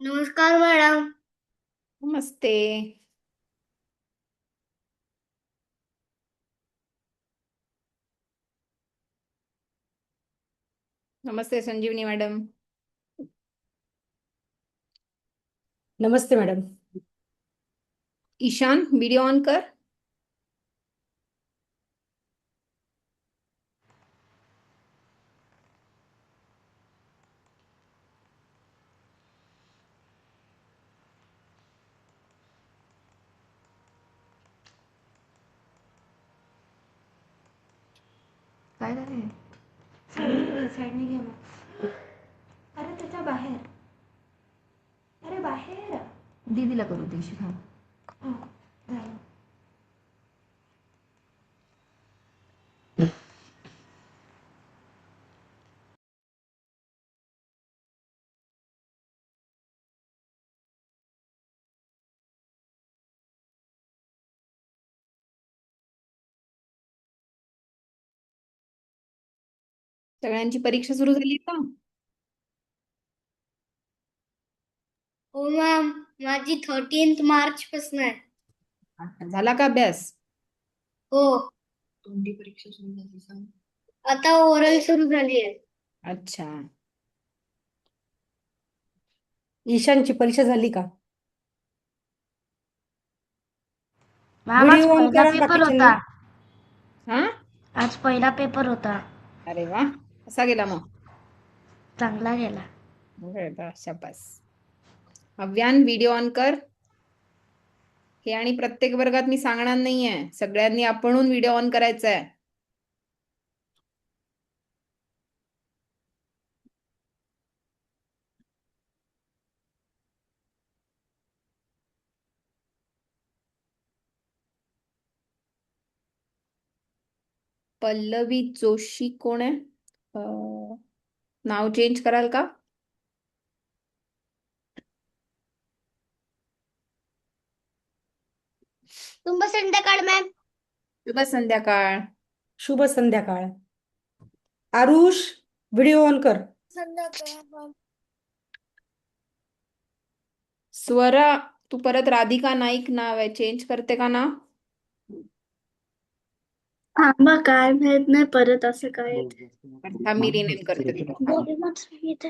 नमस्कार मॅडम. नमस्ते. नमस्ते संजीवनी मॅडम. नमस्ते मॅडम. ईशान व्हिडिओ ऑन कर. काय झालंय? साईडने घे मग. अरे त्याच्या बाहेर. अरे बाहेर. दीदीला करू दे शिखा. झालं. सगळ्यांची परीक्षा सुरू झाली का? हो मॅम, माझी 13 मार्च पासून आहे. झाला का अभ्यास? हो, तोंडी परीक्षा सुरू झाली सांग. आता ओरल सुरू झाली आहे. अच्छा. ईशानची परीक्षा झाली का? मॅम आज व्हिडिओ ऑन पहिला करा पेपर बाकीच्यांनी. होता. हा, आज पहिला पेपर होता. अरे वा, कसा गेला मग? चांगला गेला. शाबास. अव्यान व्हिडिओ ऑन कर. हे आणि प्रत्येक वर्गात मी सांगणार नाहीये, सगळ्यांनी आपणहून व्हिडिओ ऑन करायचा आहे. पल्लवी जोशी कोण आहे? नाव चेंज कराल का? शुभ संध्याकाळ मॅम. शुभ संध्याकाळ. शुभ संध्याकाळ. आरुष व्हिडिओ ऑन कर. संध्याकाळ. स्वरा, तू परत राधिका नाईक नाव आहे, चेंज करते का नाव? थांबा, काय माहित नाही परत असं काय येते. थांब, मी रिनेम करते तुला. येते.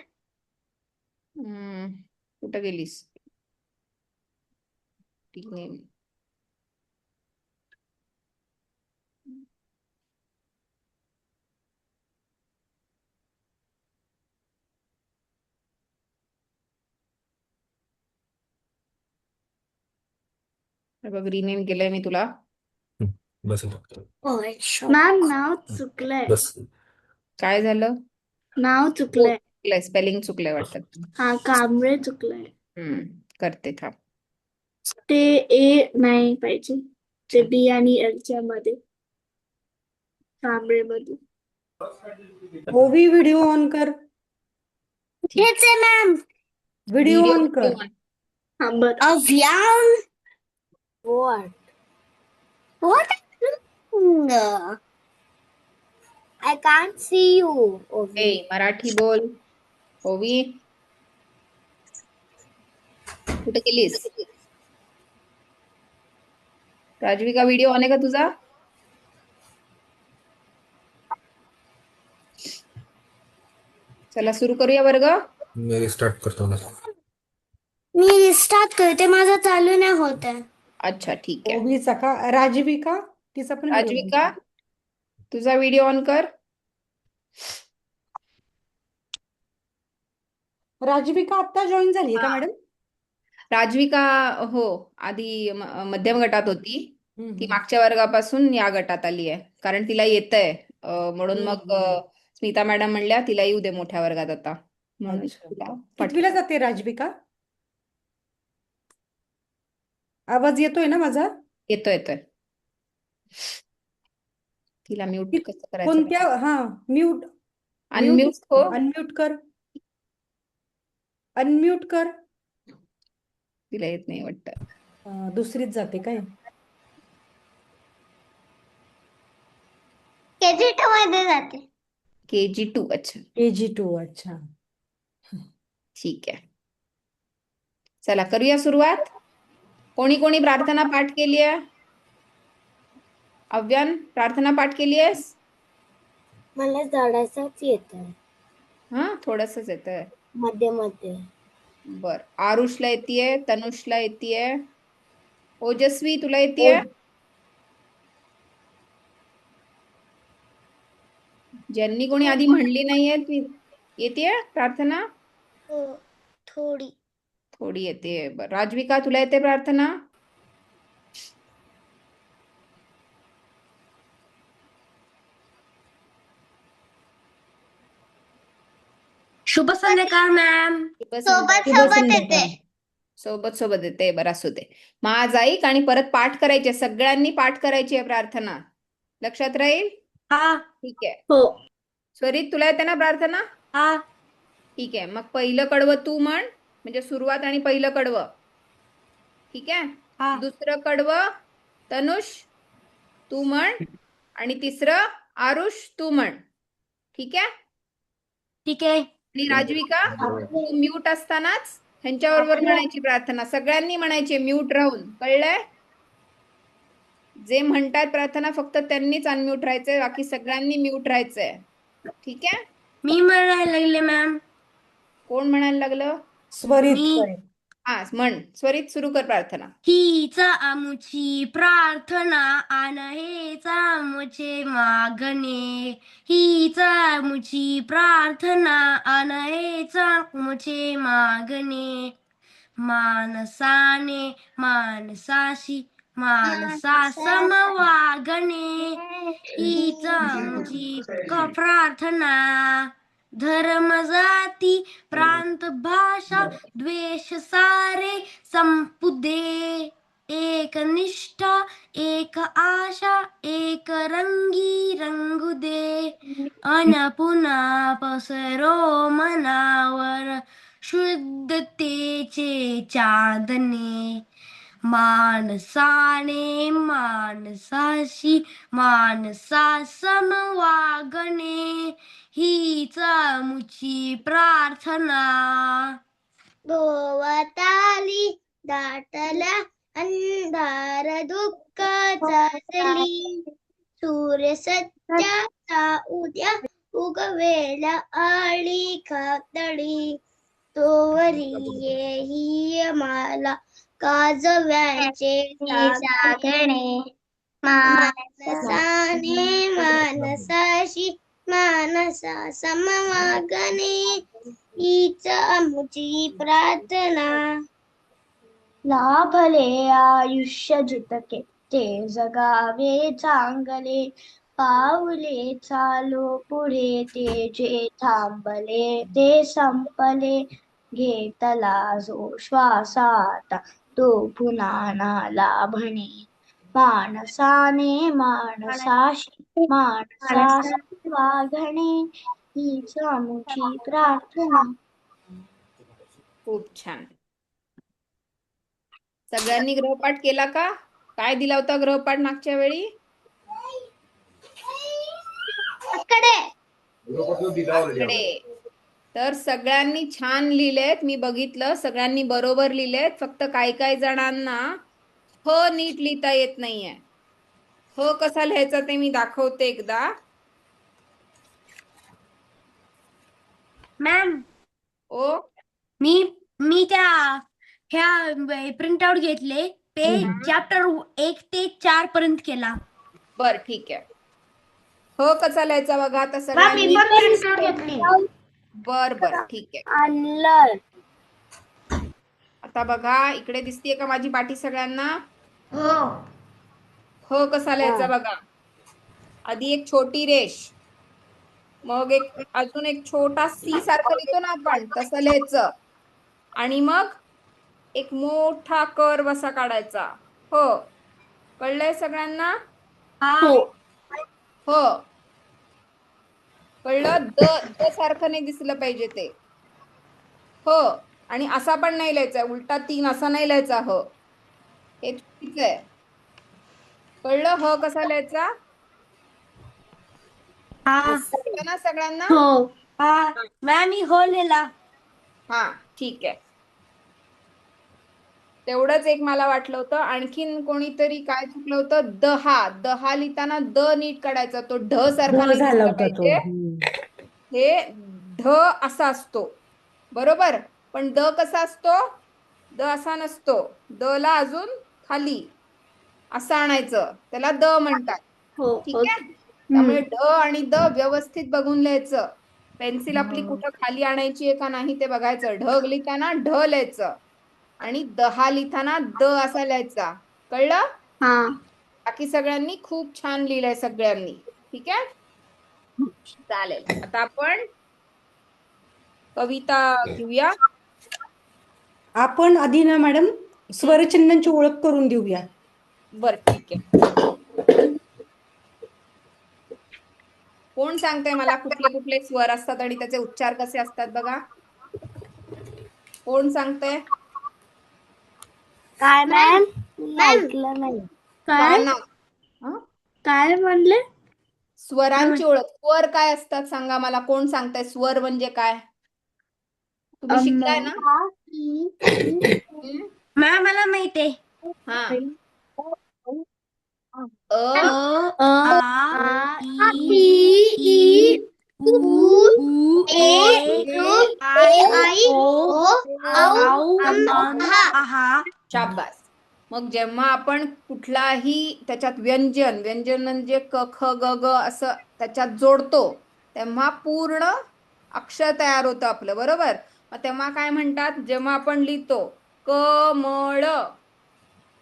कुठं गेलीस? रिनेम. बघ, रिनेम केलंय मी तुला. बस मॅम नाव चुकलंय. बस. काय झालं? नाव चुकलंय. चुकलंय, स्पेलिंग चुकलंय वाटतं. हा, कांबळे चुकलंय. करते थांब. ते ए नाही पाहिजे, ते बी आणि एलच्या मध्ये, कांबळे मध्ये. ओवी व्हिडिओ ऑन कर. हेच आहे मॅम. व्हिडिओ ऑन कर. हा बर. Avyan. What? What? I can't see you. ए, मराठी बोल. ओवी, कुठे गेलीस? राजविका, व्हिडिओ ऑन आहे का तुझा? चला सुरू करूया वर्ग. मी रिस्टार्ट करतो ना. मी रिस्टार्ट करते, माझा चालू नाही होत आहे. अच्छा, ठीक आहे. ओवीचा का? राजविका, तिचा पण व्हिडिओ ऑन राजविका, कर. तुझा व्हिडिओ ऑन कर. राजविका आता जॉईन झाली का मॅडम? राजविका, हो, आधी मध्यम गटात होती. ती हम्म. मागच्या वर्गापासून या गटात आली आहे, कारण तिला येतंय. म्हणून मग स्मिता मॅडम म्हणल्या तिला येऊ दे मोठ्या वर्गात आता, म्हणून अच्छा. तिला कितवीला पाठवलं. जाते राजविका? आवाज येतोय ना माझा? येतोय. तिला म्यूट कसं करायचं? कोणत्या? हा, म्यूट. अनम्यूट हो. अनम्यूट कर. अनम्यूट कर. तिला येत नाही वाटतं. दुसरीच जाते काय? KG2 मध्ये जाते. KG2. अच्छा, KG2. अच्छा, ठीक आहे. चला करूया सुरुवात. कोणी कोणी प्रार्थना पाठ केली आहे? अव्यान, प्रार्थना पाठ केली आहेस? मला जरासच येत आहे, हा, थोडंसंच येतंय. मध्ये मध्ये. बर. आरुषला येतीये, तनुषला येतीये, ओजस्वी तुला येतीये? ज्यांनी कोणी आधी म्हणली नाहीये येतीये प्रार्थना? हो, थोडी. थोडी येते. बर. राजविका तुला येते प्रार्थना? शुभ संध्याकाळ मॅम. सोबत शुभ सोबत संध्याकाळ. येते. सोबत सोबत येते. बरं असू दे. माझ ऐक आणि परत पाठ करायचे, सगळ्यांनी पाठ करायची आहे प्रार्थना. लक्षात राहील? हा ठीक आहे. हो. स्वरित तुला येते ना प्रार्थना? हा ठीक आहे. मग पहिलं कडवं तू म्हण, म्हणजे सुरुवात आणि पहिलं कडवं. ठीक आहे. हा दुसरं कडवं तनुष तू म्हण, आणि तिसरं आरुष तू म्हण. ठीक आहे. ठीक आहे. आणि राजविका तू म्यूट असतानाच ह्यांच्याबरोबर म्हणायची प्रार्थना. सगळ्यांनी म्हणायची म्यूट राहून. कळलंय? जे म्हणतात प्रार्थना फक्त त्यांनीच अनम्यूट राहायचंय, बाकी सगळ्यांनी म्यूट राहायचंय. ठीक आहे. मी म्हणायला लागले मॅम. कोण म्हणायला लागलं? स्वरित. मी. हा म्हण. स्वरित सुरू कर प्रार्थना. हीच आमुची प्रार्थना आन हेच आमुचे मागणे. हीच आमुची प्रार्थना आन हेच आमुचे मागणे. मानसाने मानसाशी मानसा सम वागणे. हीच आमची प्रार्थना. धर्म जाती प्रांत भाषा द्वेष सारे संपू दे. एक निष्ठा एक आशा एक रंगी रंगू दे. अन पुन्हा पसरो मनावर शुद्धतेचे चांदणे. माणसाने माणसाशी माणसा सम वागणे. हीच आमुची प्रार्थना. भोवताली दाटला अंधार दुःख जातली. सूर्य सत्याचा उद्या उगवेल आळी कातडी. तोवरी येही मला काजव्यांचे जागणे. मानसाने मानसाशी मानसा समवागणे. हीच आमुची प्रार्थना. लाभले आयुष्य जितके ते जगावे चांगले. पाऊले चालो पुढे ते जे थांबले ते संपले. घेतला जो श्वास आता तो पुन्हा ना लाभणे. माणसाने माणसाशी माणसा वागणे. हीच आमुची प्रार्थना. खूप छान. सगळ्यांनी गृहपाठ केला का? काय दिला होता गृहपाठ मागच्या वेळी? आकडे. तर सगळ्यांनी छान लिहिलेत, मी बघितलं. सगळ्यांनी बरोबर लिहिलेत. फक्त काही काही जणांना ह नीट लिहिता येत नाहीये. ह कसा लिहायचा ते मी दाखवते एकदा. मॅम ओ मी मी त्या ह्या प्रिंट आउट घेतले. ते चॅप्टर 1 ते 4 पर्यंत केला. बर ठीक आहे. ह कसा लिहायचा बघा आता सगळ्यांनी. घेतली. बर बर ठीक आहे. आणलं. आता बघा इकडे दिसतीये का माझी पाठी सगळ्यांना? हो. ह कसा लिहायचा बघा. आधी एक छोटी रेष, मग अजून एक छोटा सी सारखं लिहितो ना आपण, तसं लिहायचं. आणि मग एक मोठा कर्व असा काढायचा. हो, कळलंय सगळ्यांना? हो. हो, कळलं? द सारखं नाही दिसलं पाहिजे ते. हो, आणि असा पण नाही लिहायचा, उलटा 3 असा नाही लिहायचा. हो, हे चुकीचं आहे. कळलं ह कसा लिहायचा? कळलं ना सगळ्यांना? हो. मॅम मी हो लिहिला. हा ठीक आहे. तेवढंच एक मला वाटलं होतं. आणखीन कोणीतरी काय चुकलं होतं, दहा. दहा लिहिताना द नीट काढायचा, तो ढ सारखा ढ नाही झाला दिसला होता तो. पाहिजे. हे ढ असा असतो, बरोबर. पण द कसा असतो, द असा नसतो. द ला अजून खाली असं आणायचं, त्याला द म्हणतात. हो ठीक ओके. आहे. त्यामुळे ढ आणि द व्यवस्थित बघून लिहायचं. पेन्सिल आपली कुठं खाली आणायची आहे का नाही ते बघायचं. ढग लिहिताना ढ लिहायचं आणि दहा लिहिताना द असा लिहायचा. कळलं? हा बाकी सगळ्यांनी खूप छान लिहिलंय सगळ्यांनी. ठीक आहे, चालेल. आता आपण कविता घेऊया. आपण आधी ना मॅडम स्वरचिन्हांची ओळख करून देऊया. बर, ठीक आहे. कोण सांगतंय मला कुठले कुठले स्वर असतात आणि त्याचे उच्चार कसे असतात बघा? कोण सांगतंय? काय मॅम? ऐकलं नाही. काय काना. हं? काय म्हणले? स्वरांची ओळख. स्वर काय असतात सांगा मला, कोण सांगताय स्वर म्हणजे काय? तुम्ही शिकलाय ना? हं? मॅम मला माहिती आहे. हा. अ अ आ आ ई ई ई उ उ ए आई ओ आऊ आहा. शाबास. मग जेव्हा आपण कुठलाही त्याच्यात व्यंजन, व्यंजन म्हणजे क ख ग ग असं त्याच्यात जोडतो, तेव्हा पूर्ण अक्षर तयार होतं आपलं, बरोबर. मग तेव्हा काय म्हणतात, जेव्हा आपण लिहितो कमळ,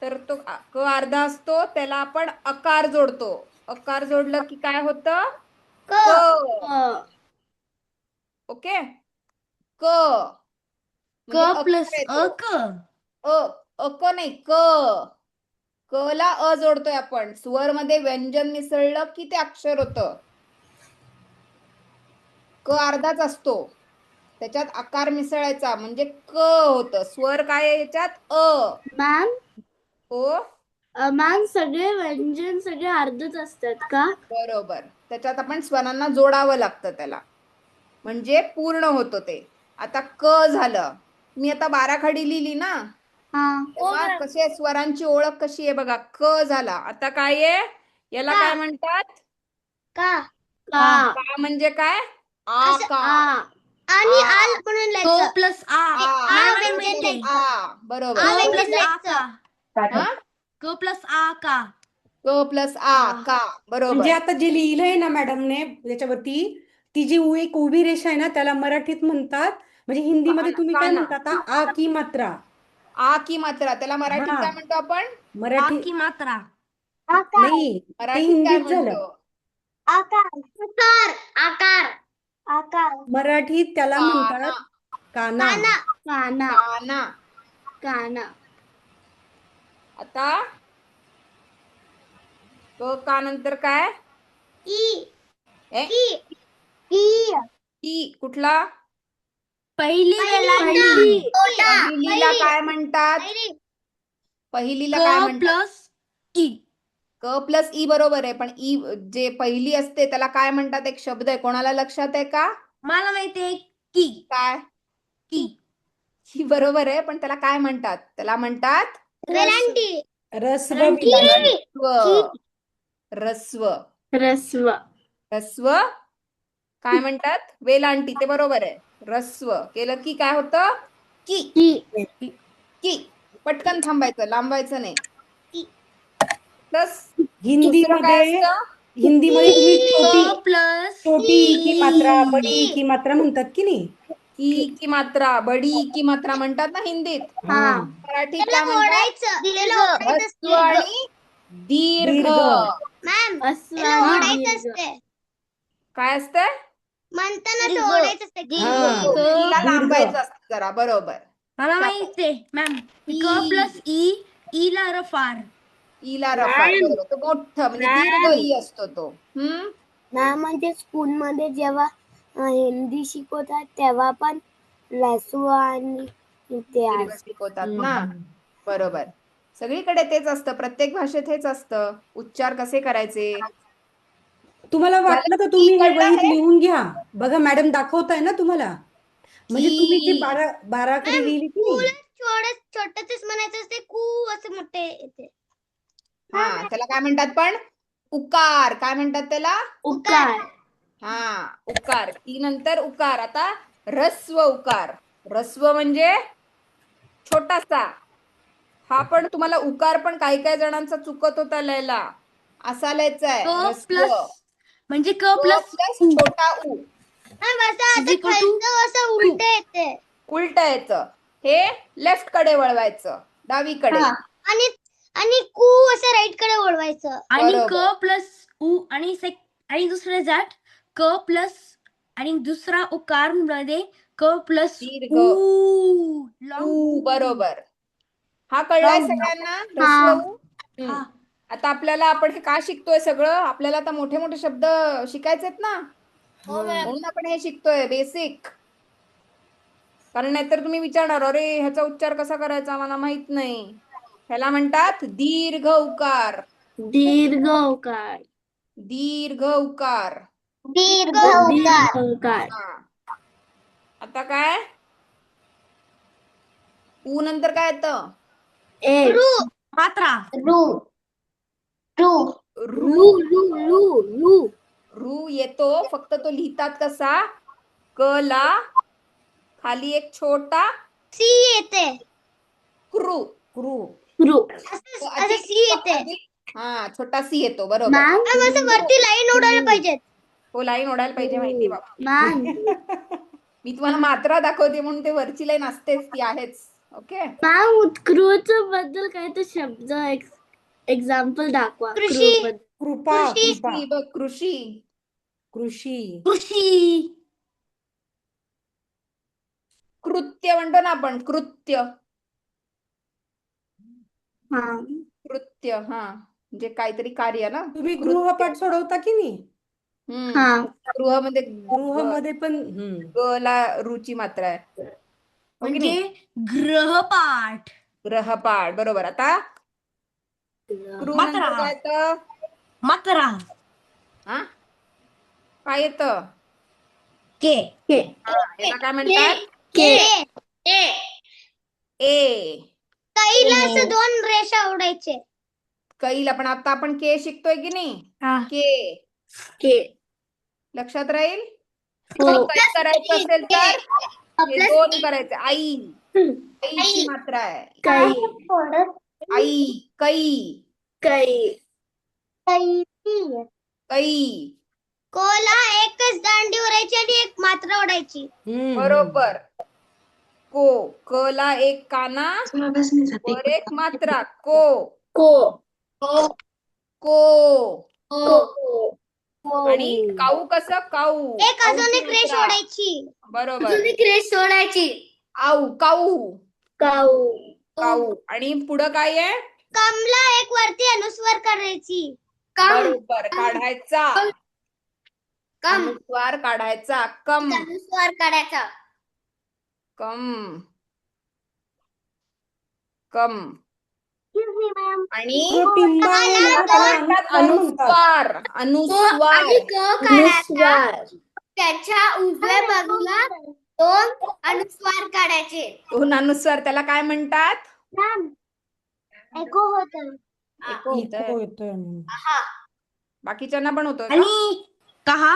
तर तो क अर्धा असतो, त्याला आपण अकार जोडतो. अकार जोडलं की काय होतं, क. ओके, क म्हणजे क अकार प्लस येतो. क. अ अक नाही, क. क ला अ जोडतोय आपण. स्वर मध्ये व्यंजन मिसळलं की ते अक्षर होतं. क अर्धाच असतो, त्याच्यात आकार मिसळायचा म्हणजे क होतं. स्वर काय आहे याच्यात, अ. मॅम ओ मॅम सगळे व्यंजन सगळे अर्धच असतात का? बरोबर. त्याच्यात आपण स्वरांना जोडावं लागतं त्याला, म्हणजे पूर्ण होतं ते. आता क झालं. मी आता बाराखडी लिहिली ना, हा तेव्हा कसे स्वरांची ओळख कशी आहे बघा. क झाला. आता काय आहे, याला काय म्हणतात, का का का म्हणजे काय, असं आकार. आणि आ. आल म्हणून क लिहायचं. प्लस आ. आ. मॅम मला व्यंजन माहिती आहे. लिहायचं. आ. बरोबर. आ क व्यंजन प्लस आ लिहायचं. का. हा? क प्लस आ का. क प्लस आ, का. म्हणजे बरोबर. आता जे लिहिलंय ना मॅडमने त्याच्यावरती, ती जी एक उभी रेषा आहे ना, त्याला मराठीत म्हणतात, म्हणजे हिंदीमध्ये तुम्ही काय काना. म्हणता, आ की मात्रा. आ की मात्रा, त्याला मराठीत हा काय म्हणतो आपण? आ मराठी की मात्रा. आकार नाही, ते मराठीत काय हिंदीत झालं. म्हणतो? आकार आकार आकार आकार मराठीत त्याला म्हणतात काना. काना. काना काना काना. काना आता क का नंतर काय, ई ए ई ई की कुठला, पहिली वेलांटी. पहिली पहिलीला काय म्हणतात, पहिलीला काय क म्हणतात? Plus E. क प्लस ई बरोबर आहे, पण ई जे पहिली असते त्याला काय म्हणतात, एक शब्द आहे, कोणाला लक्षात आहे का? मला माहिती आहे की. काय? की. ही बरोबर आहे, पण त्याला काय म्हणतात? त्याला म्हणतात वेलांटी रस्व रंटी. विलांटी. रस्व. रस्व. रस्व रस्व काय म्हणतात, वेलांटी. ते बरोबर आहे. रस्व केलं की काय होतं, की. की की. पटकन थांबायचं, लांबायचं नाही. प्लस दुसरं काय हिंदीमध्ये असतं, हिंदीमध्ये तुम्ही छोटी क प्लस छोटी ई की मात्रा, बडी ई की मात्रा म्हणतात की नाही. की की मात्रा, बडी की मात्रा म्हणतात ना हिंदीत. हा मराठीत त्याला काय म्हणतात, ओढायचं त्याला ओढायचं ह्रस्व असते आणि दीर्घ. दीर्घ. मॅम अस्व त्याला आणि ओढायचं दीर्घ. असते. काय असतंय, म्हणताना ते ओढायचं असते. हा तिला दीर्घ. लांबायचं असतं जरा, बरोबर. मला माहिती आहे मॅम. क प्लस ई. ई ला रफार. ईला रफार, बरोबर. तो मोठं म्हणजे दीर्घ ई असतो तो. मॅम म्हणजे स्कूलमध्ये जेव्हा हिंदी शिकवतात तेव्हा पण रस्व आणि ते दीर्घ असतं. शिकवतात ना, बरोबर. सगळीकडे तेच असतं, प्रत्येक भाषेत हेच असतं. उच्चार कसे करायचे. तुम्हाला झालं? वाटलं तर की तुम्ही हे कळलं वहीत हे? लिहून घ्या. बघा मॅडम दाखवताय ना तुम्हाला, म्हणजे तुम्ही जी की बाराखडी लिहिली की नाही, छोटच म्हणायचं असते कू असं मोठे येते. हा त्याला काय म्हणतात पण उकार. काय म्हणतात त्याला? उकार. हा उकार. ती नंतर उकार. आता ऱ्हस्व उकार. ऱ्हस्व म्हणजे छोटासा. हा पण तुम्हाला उकार पण काही काही जणांचा चुकत होता लिहायला. असा लिहायचा आहे क ऱ्हस्व. प्लस म्हणजे क क प्लस प्लस उ छोटा उ. इज इक्वल टू असं उलट येते. उलट यायचं. हे लेफ्ट कडे वळवायचं. डावीकडे. हा. आणि आणि कू असं राईट कडे वळवायचं. आणि क बरोबर. प्लस उ आणि दुसरे जाट क प्लस आणि दुसरा उकार मध्ये क प्लस दीर्घ. उ ऊ बरोबर. हा कळलाय Long. सगळ्यांना ऱ्हस्व हा. उ? हा आता आपल्याला आपण हे का शिकतोय सगळं? आपल्याला आता मोठे मोठे शब्द शिकायचेत ना. म्हणून आपण हे शिकतोय बेसिक. कारण नाहीतर तुम्ही विचारणार अरे ह्याचा उच्चार कसा करायचा मला माहित नाही. ह्याला म्हणतात दीर्घ उकार. दीर्घ उकार. दीर्घ उकार. दीर्घ दीर्घ उकार. हा. आता काय? ऊ नंतर काय येतं? ए. मात्रा रू रू रू. रू रू रू रू. रू येतो. फक्त तो लिहितात कसा? क ला खाली एक छोटा सी येते. क्रू. क्रू. रू. असं सी येते. हा छोटा सी येतो. बरोबर. मॅम. असं वरती लाईन ओढायला पाहिजेत. हो लाईन ओढायला पाहिजे माहिती बाबा. मॅम. मी तुम्हाला मात्रा दाखवते म्हणून ते वरची लाईन असतेच ती आहेच. ओके. मॅम उत्कृष्ट बद्दल काय तर शब्द एक्झाम्पल दाखवा. कृषी. कृ बद्दल. कृपा. कृषी. कृपा. कृषी बघ कृषी. कृषी. कृषी कृत्य म्हणतो ना आपण कृत्य. हा. कृत्य हा म्हणजे काहीतरी कार्य ना. तुम्ही कृत्य. गृहपाठ सोडवता की नाही? हा. गृहमध्ये गृहमध्ये पण ग ला रूची मात्रा आहे. हो की म्हणजे नाही? ग्रहपाठ ग्रहपाठ बरोबर. आता क्रू मात्रा. नंतर काय येतं? मात्रा हा काय येतं? के के. याला काय म्हणतात? के. ए. कैला असं 2 रेषा ओढायचे. कैला पण आता आपण के शिकतोय की नाही? हा के के. लक्षात राहील. हो. कै करायचं असेल तर हे 2 करायचे. आई. आईची मात्रा आहे. कै. आई. कै. कै. कै. कोला एकच दांडी ओढायची आणि एक मात्रा ओढायची. बरोबर. को. क ला एक काना वर एक मात्रा. को. को. को. को. आणि काऊ कसं? काऊ. एक अजून एक रेष मात्रा. ओढायची. बरोबर. रेष सोडायची. आऊ. काऊ. काऊ. काऊ. आणि पुढं काय आहे? कमला एक वरती अनुस्वार करायची. बरोबर काढायचा. अनुस्वार काढायचा. कम. अनुस्वार काढायचा. कम. कम. आणि टिंबा आहे ना त्याला अनुस्वार म्हणतात. अनुस्वार. अनुस्वार. त्याच्या उजव्या बाजूला 2 अनुस्वार काढायचे. 2 अनुस्वार त्याला काय म्हणतात? एको होत. एको होतंय. इको येतोय. बाकीच्यांना पण होतोय का? आणि कहा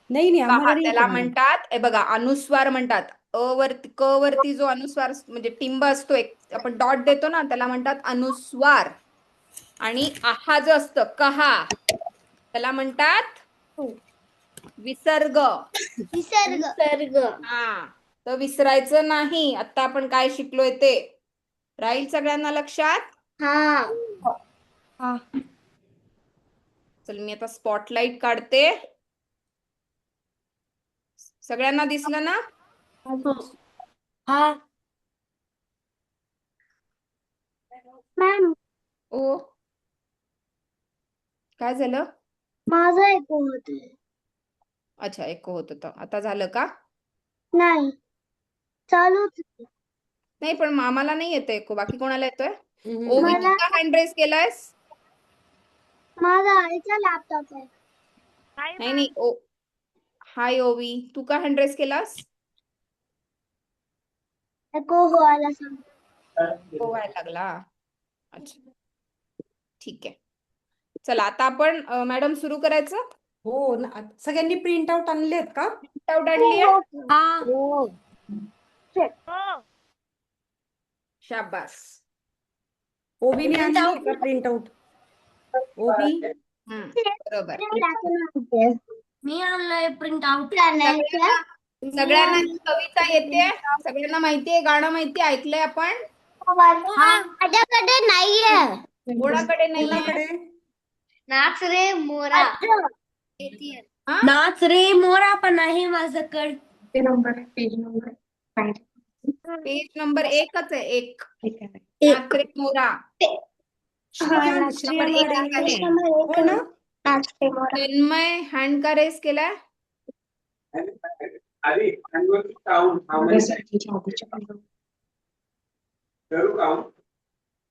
नाही नाही आम्हाला कहा नाही त्याला येत. म्हणतात. हे बघा अनुस्वार म्हणतात. अ वरती क वरती जो अनुस्वार म्हणजे टिंब असतो एक आपण डॉट देतो ना त्याला म्हणतात अनुस्वार. आणि आहा जो असतं कहा त्याला म्हणतात विसर्ग. विसर्ग. हा तर विसरायचं नाही. आता आपण काय शिकलोय ते राहील सगळ्यांना लक्षात. हा. चल मी आता स्पॉटलाइट काढते. सगळ्यांना दिसलं ना? हा मॅम ओ काय झालं? माझा एको होतोय. अच्छा एको होत होतं. आता झालं का? नाही चालूच. नाही पण आम्हाला नाही येतोय एको. बाकी कोणाला येतोय? हम्म. ओवी मला- तू का हँड रेस केलायस? माझा आईचा लॅपटॉप आहे. नाही नाही ओ हाय ओवी तू का हँड रेस केलास? नको व्हायला सांग. व्हायला लागला. अच्छा, ठीक आहे. चला आता आपण मॅडम सुरू करायचं. हो सगळ्यांनी प्रिंट आउट आणलेत का? आउट आणली आहे. हा शाबास. ओबीने Print आणली out. का प्रिंट आउट? ओबी बरोबर. मी आणलंय प्रिंट आउट. सगळ्यांना ही कविता येते? सगळ्यांना माहितीये? गाणं माहितीये? ऐकलंय आपण? माझ्याकडे नाहीये. कोणाकडे नाहीये? कोणाकडे? नाच रे मोरा. हा? नाच रे मोरा पण आहे माझ्याकडे. पेज नंबर 1च आहे. 1. एक. नाच रे मोरा. श्रेया नंबर 1च आहे. हो ना? नाच रे मोरा. तन्मय हँड का रेस केलाय?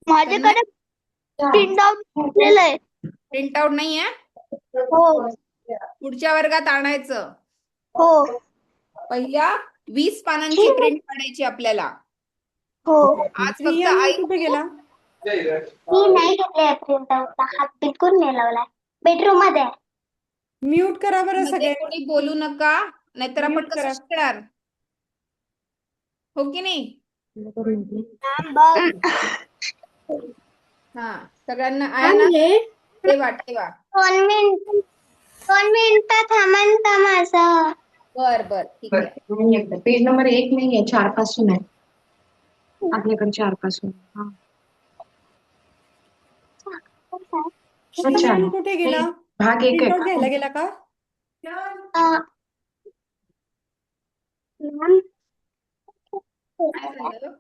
माझ्याकडे प्रिंट आउट घेतलेलं आहे. प्रिंट आउट नाहीये? हो पुढच्या वर्गात आणायचं. हो पहिल्या 20 पानांची प्रिंट काढायची आपल्याला. हो. आज फक्त प्रियांक आई कुठे गेला? मी नाही घेतले प्रिंट आउटला. हात बिलकुल नाही लावलाय. बेडरूम मध्ये आहे. म्यूट करा बरं मध्ये सगळे. कोणी बोलू नका, नाहीतर आपण Mute कसं करा. शिकणार? हो की नाही? हा, सगळ्यांना आहे ना? ठेवा ठेवा. 2 मिनिटं थांबा ना माझं. बर बर, ठीक आहे. पेज नंबर 1 नाही आहे, 4 पासून आहे. आपल्याकडे 4 पासून. हा. श्रेयान कुठे गेला? भाग 1 प्रिंट आउट आहे घ्यायला गेला का? मॅम, काय झालं?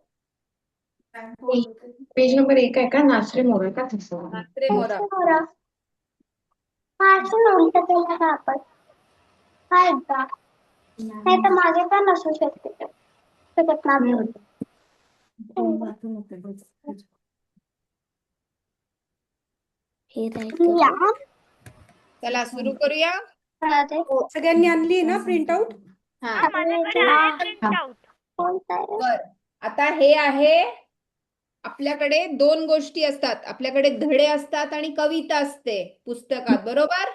पेज नंबर 1 आहे का? नाचरे मोरे का तसं? नाच रे मोरा. मोरा. हा, असं उलट केलं का आपण? हा एकदा. नाही तर मागे पण असू शकते. शकत नाही. या. चला सुरू करूया. सगळ्यांनी आणली ना प्रिंट आउट? हा, कोणता आहे? बर. आता हे आहे, आपल्याकडे 2 गोष्टी असतात. आपल्याकडे धडे असतात आणि कविता असते पुस्तकात, बरोबर?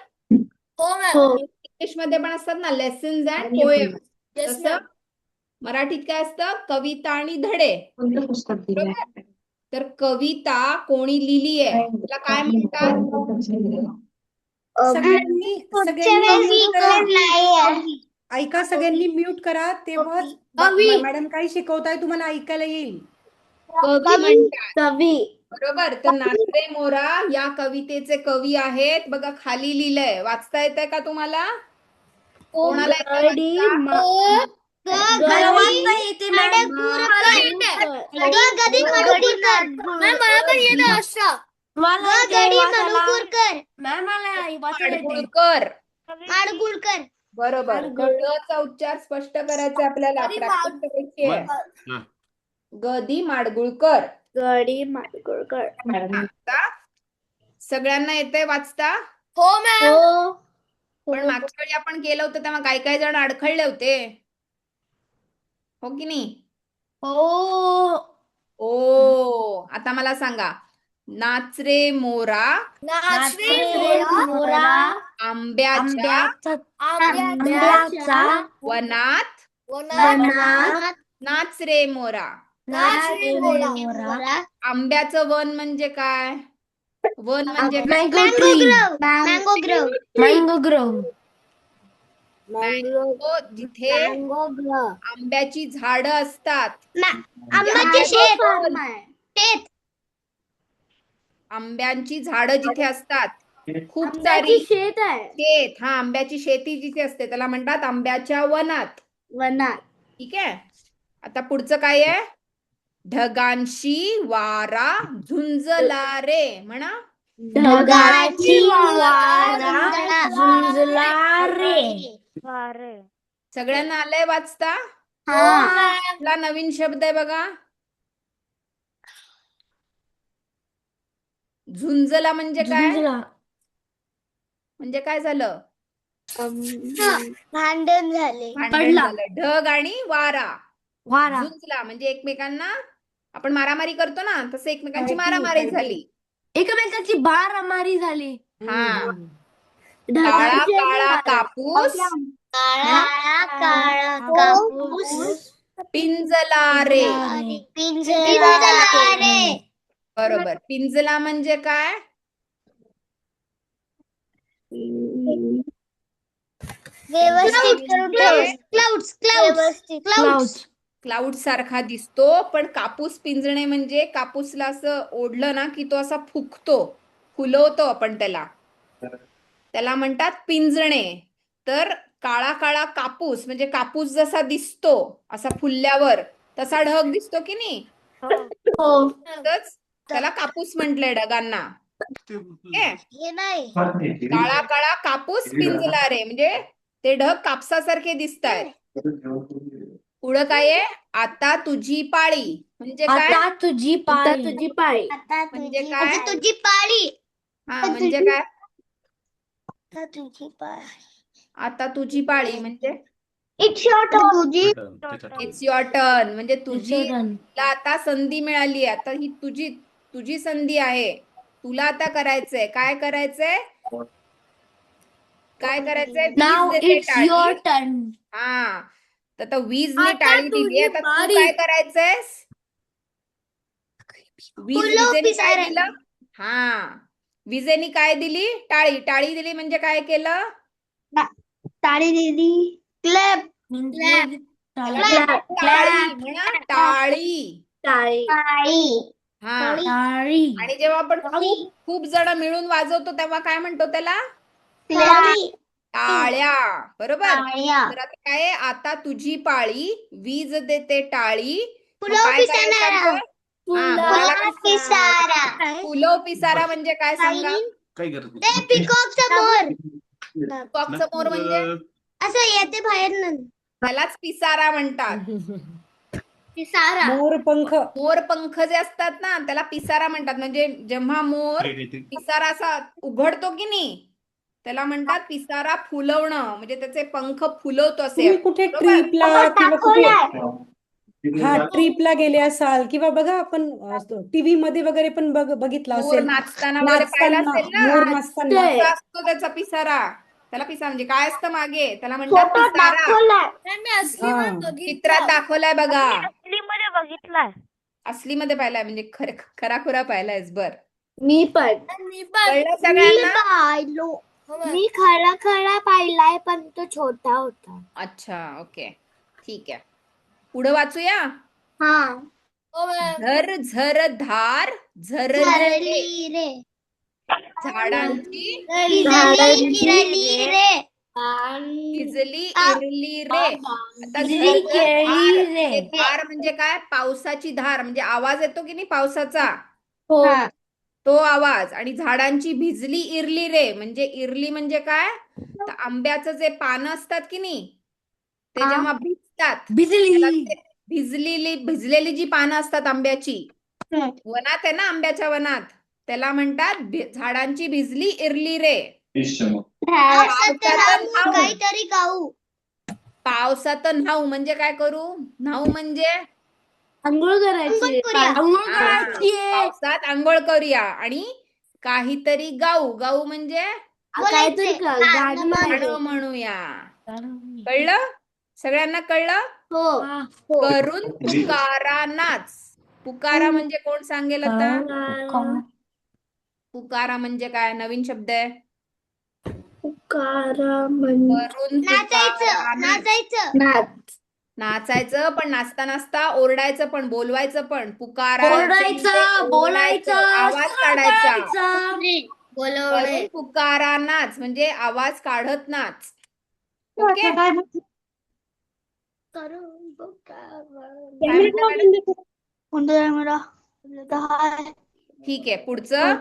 हो. इंग्लिश मध्ये पण असतात ना, लेसन्स अँड पोएम. तसं मराठीत काय असतं? कविता आणि धडे. कोणतं पुस्तक दिलं आहे? तर कविता कोणी लिहिली आहे त्याला काय म्हणतात? सगळ्यांनी पुढच्या वेळेस म्यूट करा. इकडे नाहीये. ऐका, सगळ्यांनी म्यूट करा, तेव्हाच मॅडम काय शिकवताय तुम्हाला ऐकायला येईल. कवी म्हणतात, कवी. बरोबर? तर नाचरे मोरा या कवितेचे कवी आहेत. बघा खाली लिहिलंय, वाचता येतंय का तुम्हाला? कोणाला येतंय गडी वाचता? मला वाचता येते मॅम. गदी मणुकुरकर. मला येते गडी वाचायला. मणुकुरकर. मॅम मला वाचायला येते. माडगुळकर. माडगुळकर. बरोबर. चा उच्चार स्पष्ट करायचा आपल्याला. practice करायची आहे. गदी माडगुळकर. गडी माडगुळकर. आता सगळ्यांना येतंय वाचता? हो. पण मागच्या वेळी आपण केलं होतं तेव्हा काही काही जण अडखळले होते, हो की नाही? हो. ओ, आता मला सांगा. नाच रे मोरा नाच रे मोरा आंब्याच्या आंब्याचा वनात वनात नाच रे मोरा. नाच रे मोरा. आंब्याचं वन म्हणजे काय? वन म्हणजे काय? Mango tree. Mango Grove. Mango Grove. Mango, जिथे आंब्याची झाडं असतात. आंब्याचे शेत. शेत. आंब्यांची झाडं जिथे असतात, खूप आंब्याची सारी शेत आहे. शेत, हा, आंब्याची शेती जिथे असते त्याला म्हणतात आंब्याच्या वनात. वनात. ठीक आहे. आता पुढचं काय आहे? ढगांशी वारा झुंजला रे. म्हणा. ढगाची वारा झुंजला रे. सगळ्यांना आलंय वाचता? हा. कुठला नवीन शब्द आहे बघा? झुंजला म्हणजे काय? झुंजला. म्हणजे काय झालं? भांडण झाले. भांडण पडला. झालं. ढग आणि वारा. वारा झुंजला म्हणजे एकमेकांना आपण मारामारी करतो ना, तसं एकमेकांची Fighting, मारामारी fighting. झाली. एकमेकांची मारामारी झाली. हा. हम्म. काळा ढगांची आणि काळा वारा. कापूस काळा काळा कापूस पिंजला रे. पिंजला रे. बरोबर. पिंजला म्हणजे काय? व्यवस्थित करून ठेव. व्यवस्थित क्लाउड्स क्लाउड सारखा दिसतो, पण कापूस पिंजणे म्हणजे कापूसला असं ओढलं ना की तो असा फुगतो, फुलवतो आपण त्याला. त्याला म्हणतात पिंजणे. तर काळा काळा कापूस म्हणजे कापूस जसा दिसतो असा फुलल्यावर तसा ढग दिसतो की नाही, हो. तसंच त्याला कापूस म्हटलंय ढगांना. ओके? हे नाही. काळा काळा कापूस पिंजला रे म्हणजे ते ढग कापसासारखे दिसतायत. पुढं काय आहे? आता तुझी पाळी म्हणजे काय? आता तुझी आता पाळी. तुझी पाळी. आता म्हणजे तुझी काय? आता तुझी पाळी. हा म्हणजे काय? आता तुझी पाळी. आता तुझी पाळी म्हणजे इट्स युअर टर्न. तुझी इट्स युअर टर्न म्हणजे तुझी your turn. तुला आता संधी मिळाली आहे. आता ही तुझी तुझी संधी आहे. तुला आता करायचंय. काय करायचंय? काय करायचंय? वीज Now देते it's टाळी. your turn. हा. तर आता वीजने आता टाळी दिली. तुझी आता तू बारी. काय करायचंयस? विजेने काय पिसारा. दिलं? हा. विजेने काय दिली? टाळी. टाळी दिली म्हणजे काय केलं? टाळी दिली. क्लॅप. म्हणजे टाळी म्हणा टाळी. टाळी. टाळी. हा. टाळी. आणि जेव्हा आपण खूप खूप जण मिळून वाजवतो तेव्हा काय म्हणतो त्याला? क्लॅप. टाळ्या. बरोबर. टाळ्या. तर आता काय आहे? आता तुझी पाळी. वीज देते टाळी. मग फुलं काय करायला पिसारा. सांगतोय? हा, म्हणाला का? पिसारा. फुलं पिसारा म्हणजे काय सांगा? ते पिकॉकचा मोर. पिकॉकचं मोर म्हणजे असं येते बाहेर. त्यालाच पिसारा म्हणतात. पिसारा. मोरपंख. मोर पंख जे असतात ना त्याला पिसारा म्हणतात. म्हणजे जेव्हा मोर पिसारा असा उघडतो की नाही त्याला म्हणतात पिसारा फुलवणं. म्हणजे त्याचे पंख फुलवतो असे. तुम्ही कुठे बरोबर? ट्रिपला किंवा कुठे दाखवलाय. ट्रिपला गेले असाल किंवा बघा आपण टीव्ही मध्ये वगैरे पण बघितलं मोर असेल. नाचताना वगैरे पाहिला नाचताना असेल ना. मोर नाचताना ते. कसा असतो त्याचा पिसारा. त्याला पिसारा म्हणजे काय असतं मागे त्याला म्हणतात फोटो पिसारा. दाखवलाय. चित्रात दाखवलाय बघा. मध्ये बघितलाय. असलीमध्ये पाहिलाय म्हणजे खराखुरा पाहिलायस. बर मी पण. कळलं सगळ्यांना? मी खरा खरा पाहिलाय पण तो छोटा होता. अच्छा ओके ठीक आहे. पुढे वाचूया. हा. झर झर धार झरली झरली रे. झाडांची इरली रे. भिजली इरली रे. आता भिजली झर झर केळी धार रे. म्हणजे धार म्हणजे काय? पावसाची धार म्हणजे आवाज येतो की नाही पावसाचा हो. तो आवाज. आणि झाडांची भिजली इरली रे म्हणजे इरली म्हणजे काय? तर आंब्याचं जे पानं असतात की नाही ते जेव्हा भिजतात त्याला भिजली. ते भिजलेली जी पानं असतात आंब्याची वनात आहे ना आंब्याच्या वनात त्याला म्हणतात झाडांची भिजली इरली रे. काहीतरी गाऊ. पावसात न्हाऊ म्हणजे काय करू? न्हाऊ म्हणजे आंघोळ करायची. अंघोळ हा, करायची. पावसात आंघोळ करूया. आणि काहीतरी गाऊ. गाऊ म्हणजे काहीतरी गाणं गाणं म्हणूया. कळलं? सगळ्यांना कळलं? हो. करून पुकारा नाच. पुकारा म्हणजे कोण सांगेल आता? पुकारा म्हणजे काय? नवीन शब्द आहे. पुकारा म्हणजे करून पुकारा नाच. नाच. नाचायचं पण नाचता नाचता ओरडायचं पण बोलवायचं पण. पुकारायचं म्हणजे ओरडायचं, बोलायचं, आवाज काढायचा. बोलवणे. करून पुकारा नाच म्हणजे आवाज काढत नाच. ओके काय म्हणता मॅडम? ठीक आहे पुढचं.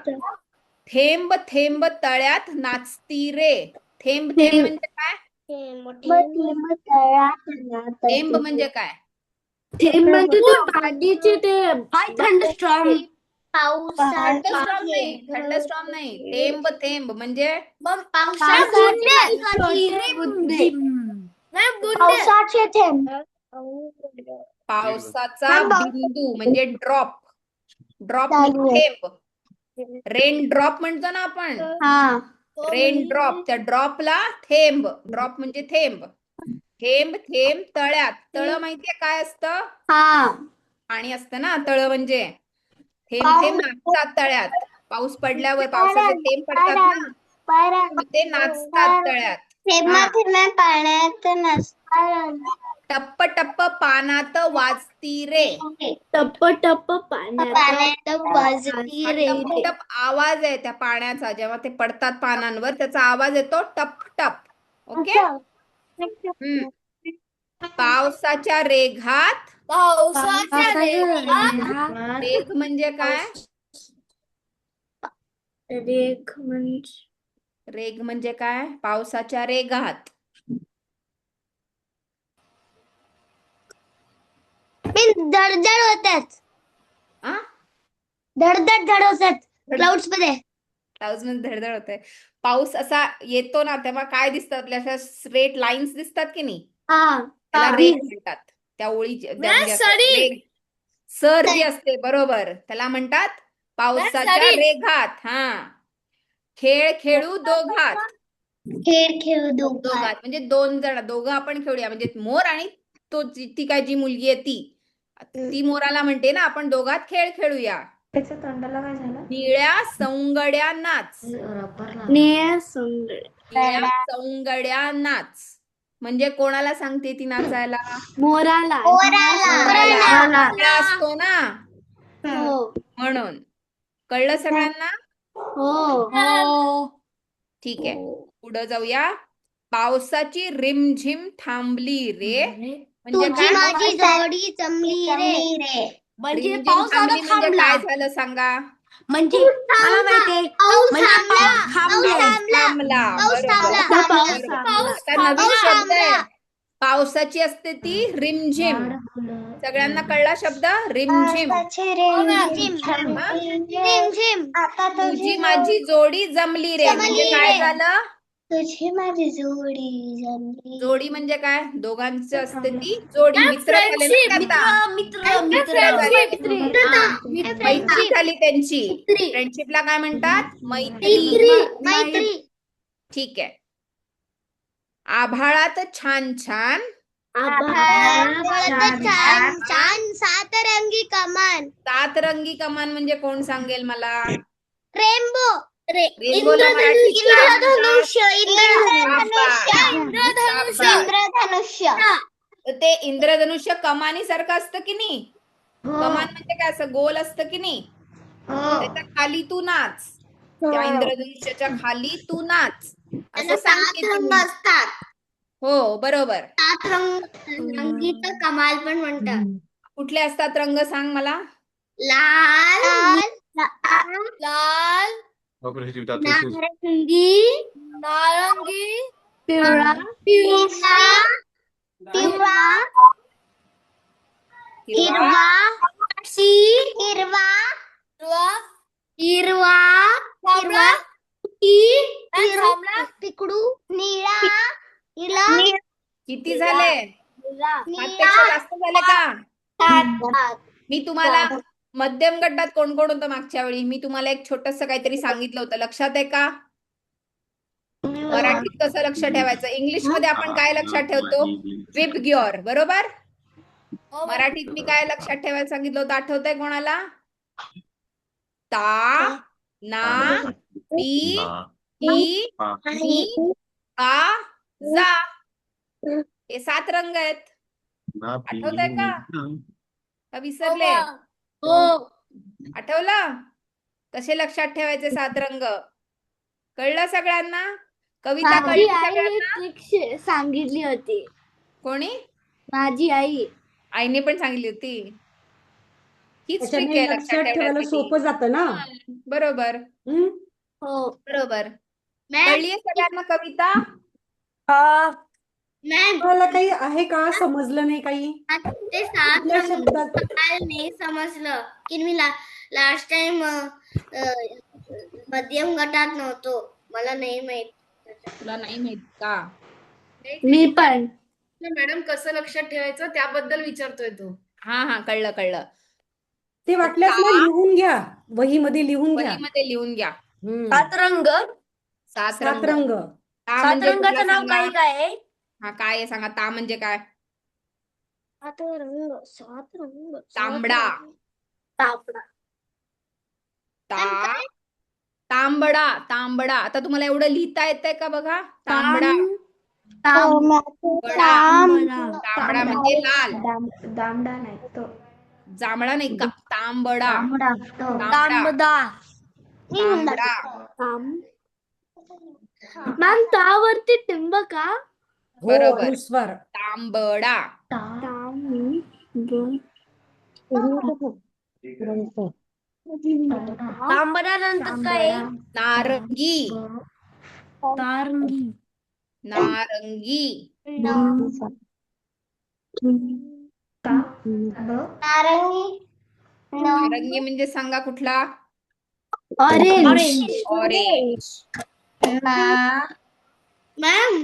थेंब थेंब तळ्यात नाचती रे. थेंब थेंब म्हणजे काय? थेंब म्हणजे काय? थेंब म्हणजे ते पाणीचे ते थंडरस्टॉर्म. थंडरस्टॉर्म नाही. थंडरस्टॉर्म नाही. थेंब थेंब म्हणजे पावसाचे थेंब. पावसाचा बिंदू म्हणजे ड्रॉप. ड्रॉप म्हणजे थेंब. रेन ड्रॉप म्हणतो ना आपण. हा. Rain drop. त्या ड्रॉपला थेंब. ड्रॉप म्हणजे थेंब. थेंब थेंब तळ्यात. तळ माहितीये काय असतं? हा. पाणी असतं ना तळ म्हणजे. थेंब थेंब नाचतात तळ्यात. पाऊस पडल्यावर पावसाचे थेंब पडतात ना, मग ते नाचतात तळ्यात. हा. पाण्यात नसतात. टप्प टप्प पानात वाजती रे. टप्प टप्प पाण्यात वाजती हा रे. टप टप आवाज आहे त्या पाण्याचा. जेव्हा ते पडतात पानांवर त्याचा आवाज येतो टप टप. ओके. पावसाच्या रेघात. रेघ म्हणजे काय? रेख म्हणजे रेघ म्हणजे काय? पावसाच्या रेघात. धडधड होतात. आ? धडधड होतात क्लाउड्स मध्ये. क्लाउड्स मध्ये धडधड होते. पाऊस असा येतो ना तेव्हा काय दिसतं आपल्या अशा स्ट्रेट लाईन्स दिसतात की नाही, त्याला रेघ म्हणतात. त्या ओळीची म्हणजे असं रेघ. सर जी असते बरोबर त्याला म्हणतात पावसाच्या रेघात. हा. खेळ खेळू दोघात. खेळ दोघात म्हणजे दोन जण. दोघं आपण खेळूया म्हणजे मोर आणि ती काय जी मुलगी आहे ती मोराला म्हणते ना आपण दोघात खेळ खेळूया. निळ्या सौंगड्या नाच. निळ्या सुंदर निळ्या सौंगड्या नाच म्हणजे कोणाला सांगते ती नाचायला? मोराला. मोराला. निळा असतो ना हो. म्हणून. कळलं सगळ्यांना? हो. ठीक आहे. पुढे जाऊया. पावसाची रिमझिम थांबली रे. म्हणजे काय? माझी जोडी जमली रे. म्हणजे रिमझिम पाऊस आता थांबली म्हणजे थांबला. काय झालं सांगा? म्हणजे मला माहितीये म्हणजे पाऊस थांबला. थांबला. बरोबर. पाऊस आता नवीन शब्द आहे. पावसाची असते ती रिमझिम. सगळ्यांना कळला शब्द? रिमझिम. आता तुझी माझी जोडी जमली रे म्हणजे काय झालं? तुझी माझी जोडी जमली. जोडी म्हणजे काय? दोघांची असते ती जोडी. मित्र झाले ना ते आता. मित्र झाले. हा. मैत्री झाली त्यांची. फ्रेंडशिपला काय म्हणतात? मैत्री. ठीक आहे. आभाळात छान छान. छान सातरंगी कमान. सातरंगी कमान म्हणजे कोण सांगेल मला? रेनबो. रेनबोला मराठीत काय म्हणतात? इंद्रधनुष्य. तर ते इंद्रधनुष्य कमानीसारखं असतं की नाही? कमान म्हणजे काय असं गोल असतं की नाही? त्याच्या खाली तू नाच. त्या इंद्रधनुष्याच्या खाली तू नाच असं सांगितलं. असतात. हो बरोबर. सात रंगीत कमाल पण म्हणतात. कुठले असतात रंग सांग मला? लाल. नारंगी. पिवळा. पिवळा. हिरवा. हिरवा. पिकडू. निळा. किती झाले? 7 पेक्षा जास्त झाले का? मी तुम्हाला मध्यम गटात कोण कोण होतं मागच्या वेळी? मी तुम्हाला एक छोटस काहीतरी सांगितलं होतं. लक्षात आहे का? मराठीत कसं लक्ष ठेवायचं? इंग्लिश मध्ये आपण काय लक्षात ठेवतो? विप ग्युअर. बरोबर. मराठीत मी काय लक्षात ठेवायला सांगितलं होतं? आठवतंय कोणाला? ता, ना, पी, ई, नी, आ, जा. हे 7 रंग आहेत. आठवतंय का? का विसरले? आठवलं? कसे लक्षात ठेवायचे 7 रंग? कळलं सगळ्यांना? कविता कळली सगळ्यांना? सांगितली होती कोणी? माझी आई. आईने पण सांगितली होती. हीच ट्रिक त्याच्याने आहे लक्षात लक्षात ठेवायला ठेवण्यासाठी. सोपं जातं ना. बरोबर. हो. बरोबर. कळलीये सगळ्यांना कविता? तुम्हाला काही आहे का? समजलं नाही काही? ते 7 कुठल्या शब्दात? नाही समजलं की मी लास्ट टाइम मध्यम गटात नव्हतो. मला नाही माहित. तुला नाही माहित का? मी पण. मॅडम कसं लक्षात ठेवायचं त्याबद्दल विचारतोय तो. हा हा, कळलं कळलं. ते वाटल्यास ना लिहून घ्या, वहीमध्ये लिहून घ्या. वहीमध्ये लिहून घ्या. हम्म. 7 रंग. 7 7 रंग. रंग. ता 7 म्हणजे कुठला रंगाचं नाव सांगा? काही काय आहे? हा, काय आहे सांगा? ता म्हणजे काय? 7 रंग 7 रंग 7 तांबडा. रंग. तांबडा. ता तांबडा. तांबडा. आता तुम्हाला एवढं लिहिता येतंय का बघा? तांबडा. बडा. तांबडा म्हणजे लाल. दामडा नाही तो जांभळा नाही का? तांबडा. दामडा तांबडा. तांबडा. तांबडा. मॅम त्यावरती टिंब का? हो, बरोबर. अनुस्वार. तांबडा. तांबडा नंतर काय आहे? नारंगी. नारंगी. नारंगी. नारंगी नारंगी म्हणजे सांगा कुठला? ऑरेंज. ऑरेंज. मॅम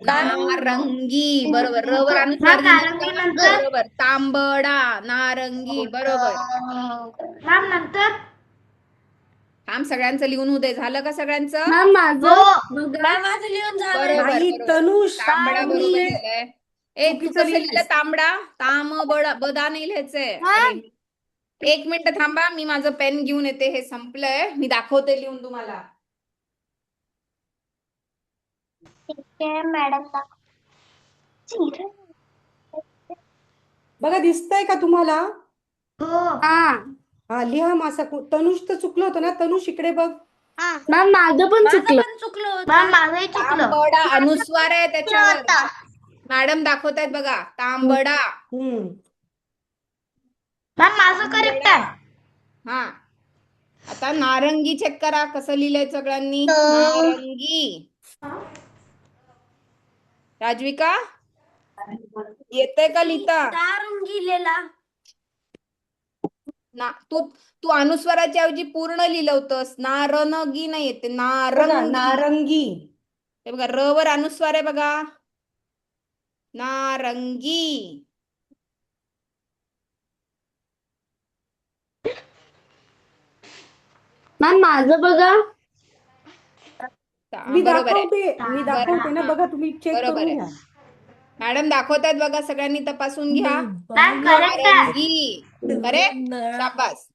नारंगी. बरोबर. रवर अनुस्वार दिलं का? बरोबर. तांबडा. नारंगी. बरोबर. मॅम नंतर थांब, सगळ्यांचं लिहून होऊ दे. झालं का सगळ्यांचं? मॅम माझं काय माझं लिहून झालंय? बरोबर नाही, बरोबर. तनुष. तांबडा बरोबर तुम्ही लिहिलंय. ए, तू चुकीचं कसं लिहिलंयस. लिहिलं तांबडा? बदा नाही लिहायचंय. अरे, 1 मिनिट थांबा, मी माझं पेन घेऊन येते. हे संपलंय, मी दाखवते लिहून तुम्हाला. ठीक आहे मॅडम बघा, दिसतंय का तुम्हाला? हा. हा, लिहा मासा. तनुष तर चुकलं होतं ना? तनुष इकडे बघ. मॅम माझं पण माझं चुकलं. पण चुकलं होतं. मॅम माझंही चुकलं तांबडा अनुस्वार आहे त्याच्यावर. होता. मॅडम दाखवतायत बघा. तांबडा. हम्म. मॅम माझं करेक्ट आहे. हा, आता नारंगी चेक करा कसं लिहिलंय सगळ्यांनी. नारंगी. राजविका, येतंय का लिहिता? नारंगी लिहिला. ना, तू अनुस्वाराच्या ऐवजी पूर्ण लिहिलं होतंस. नारंगी नाही येते, बघा, नारंगी. नारंगी. हे बघा, र वर अनुस्वार आहे बघा. नारंगी. मॅम माझं बघा. मी बरोबर आहे. दाखवते ना, बघा, तुम्ही चेक बरोबर करून आहे. घ्या. मॅडम दाखवतायत बघा, सगळ्यांनी तपासून घ्या. मॅम करेक्ट आहे. नारंगी. करेक्ट. शाबास.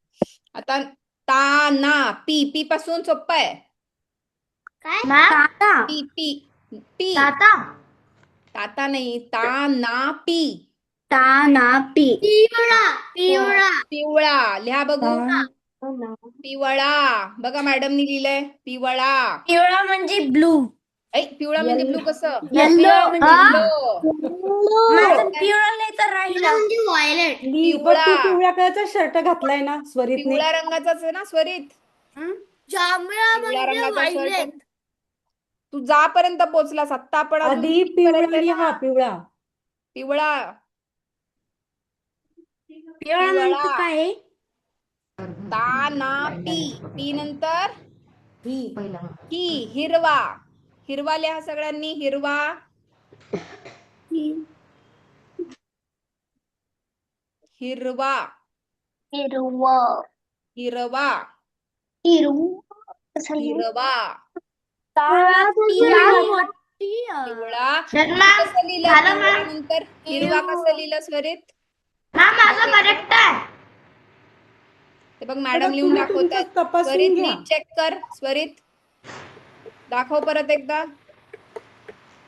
आता ता ना पी. पी पासून सोप्पा आहे. मॅम ताता. P P P. ताता ताता नाही, ता ना पी. तानापी. पिवळा. पिवळा. पिवळा. लिहा बघू. ता- पिवळा. बघा, मॅडमनी लिहिलंय पिवळा. पिवळा म्हणजे ब्लू. ऐ, पिवळा म्हणजे ब्लू कसं? येल्लो. येल्लो. माझं पिवळा लिहायचं राहिला. व्हायलेट. बघ, तू पिवळ्या कलरचा शर्ट घातलाय ना स्वरितने? पिवळ्या रंगाचाच आहे ना स्वरित? जांभळा पिवळ्या म्हणजे रंगाचा शर्ट. व्हायलेट. तू जापर्यंत पोहोचलास. आत्ता आपण अजून आधी कितीपर्यंत पिवळा आहे लिहा, ना? पिवळा. पिवळा. पिवळा नंतर काय आहे? ता ना पी. पी नंतर ही. ही. हिरवा. हिरवा लिहा सगळ्यांनी. हिरवा. हिरवा. हिरवं हिरवा. हिरवा. पिवळा. तर मॅम कसं लिहिलं? झालं पिवळा मॅम. नंतर हिरवा कसं लिहिलं स्वरित? मॅम माझं करेक्ट आहे. ते बघ, मॅडम लिहून तुम्ही दाखवतायत. तुमचं तपासून स्वरित घ्या. नीट चेक कर. स्वरित दाखव परत एकदा.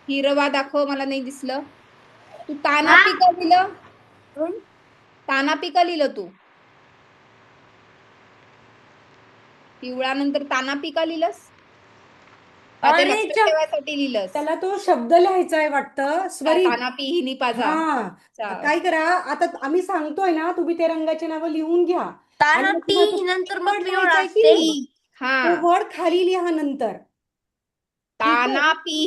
हिरवा दाखव, मला नाही दिसलं. तू ताना पी का लिहिलं? ताना पी का लिहिलं तू? पिवळा नंतर ताना पी का लिहिलंस? का ते लक्षात ठेवायसाठी लिहिलंस? त्याला तो शब्द लिहायचा आहे वाटतं. स्वरित. ताना पी हिनी पाजा. हा, काय करा, आता आम्ही सांगतोय ना, तुम्ही ते रंगाची नावं लिहून घ्या. ताना आणि पी तुम्हाला नंतर तो मग word पिवळा लिहायचा आहे की असते. नाही? हा, तो वर्ड खाली लिहा नंतर. ताना पी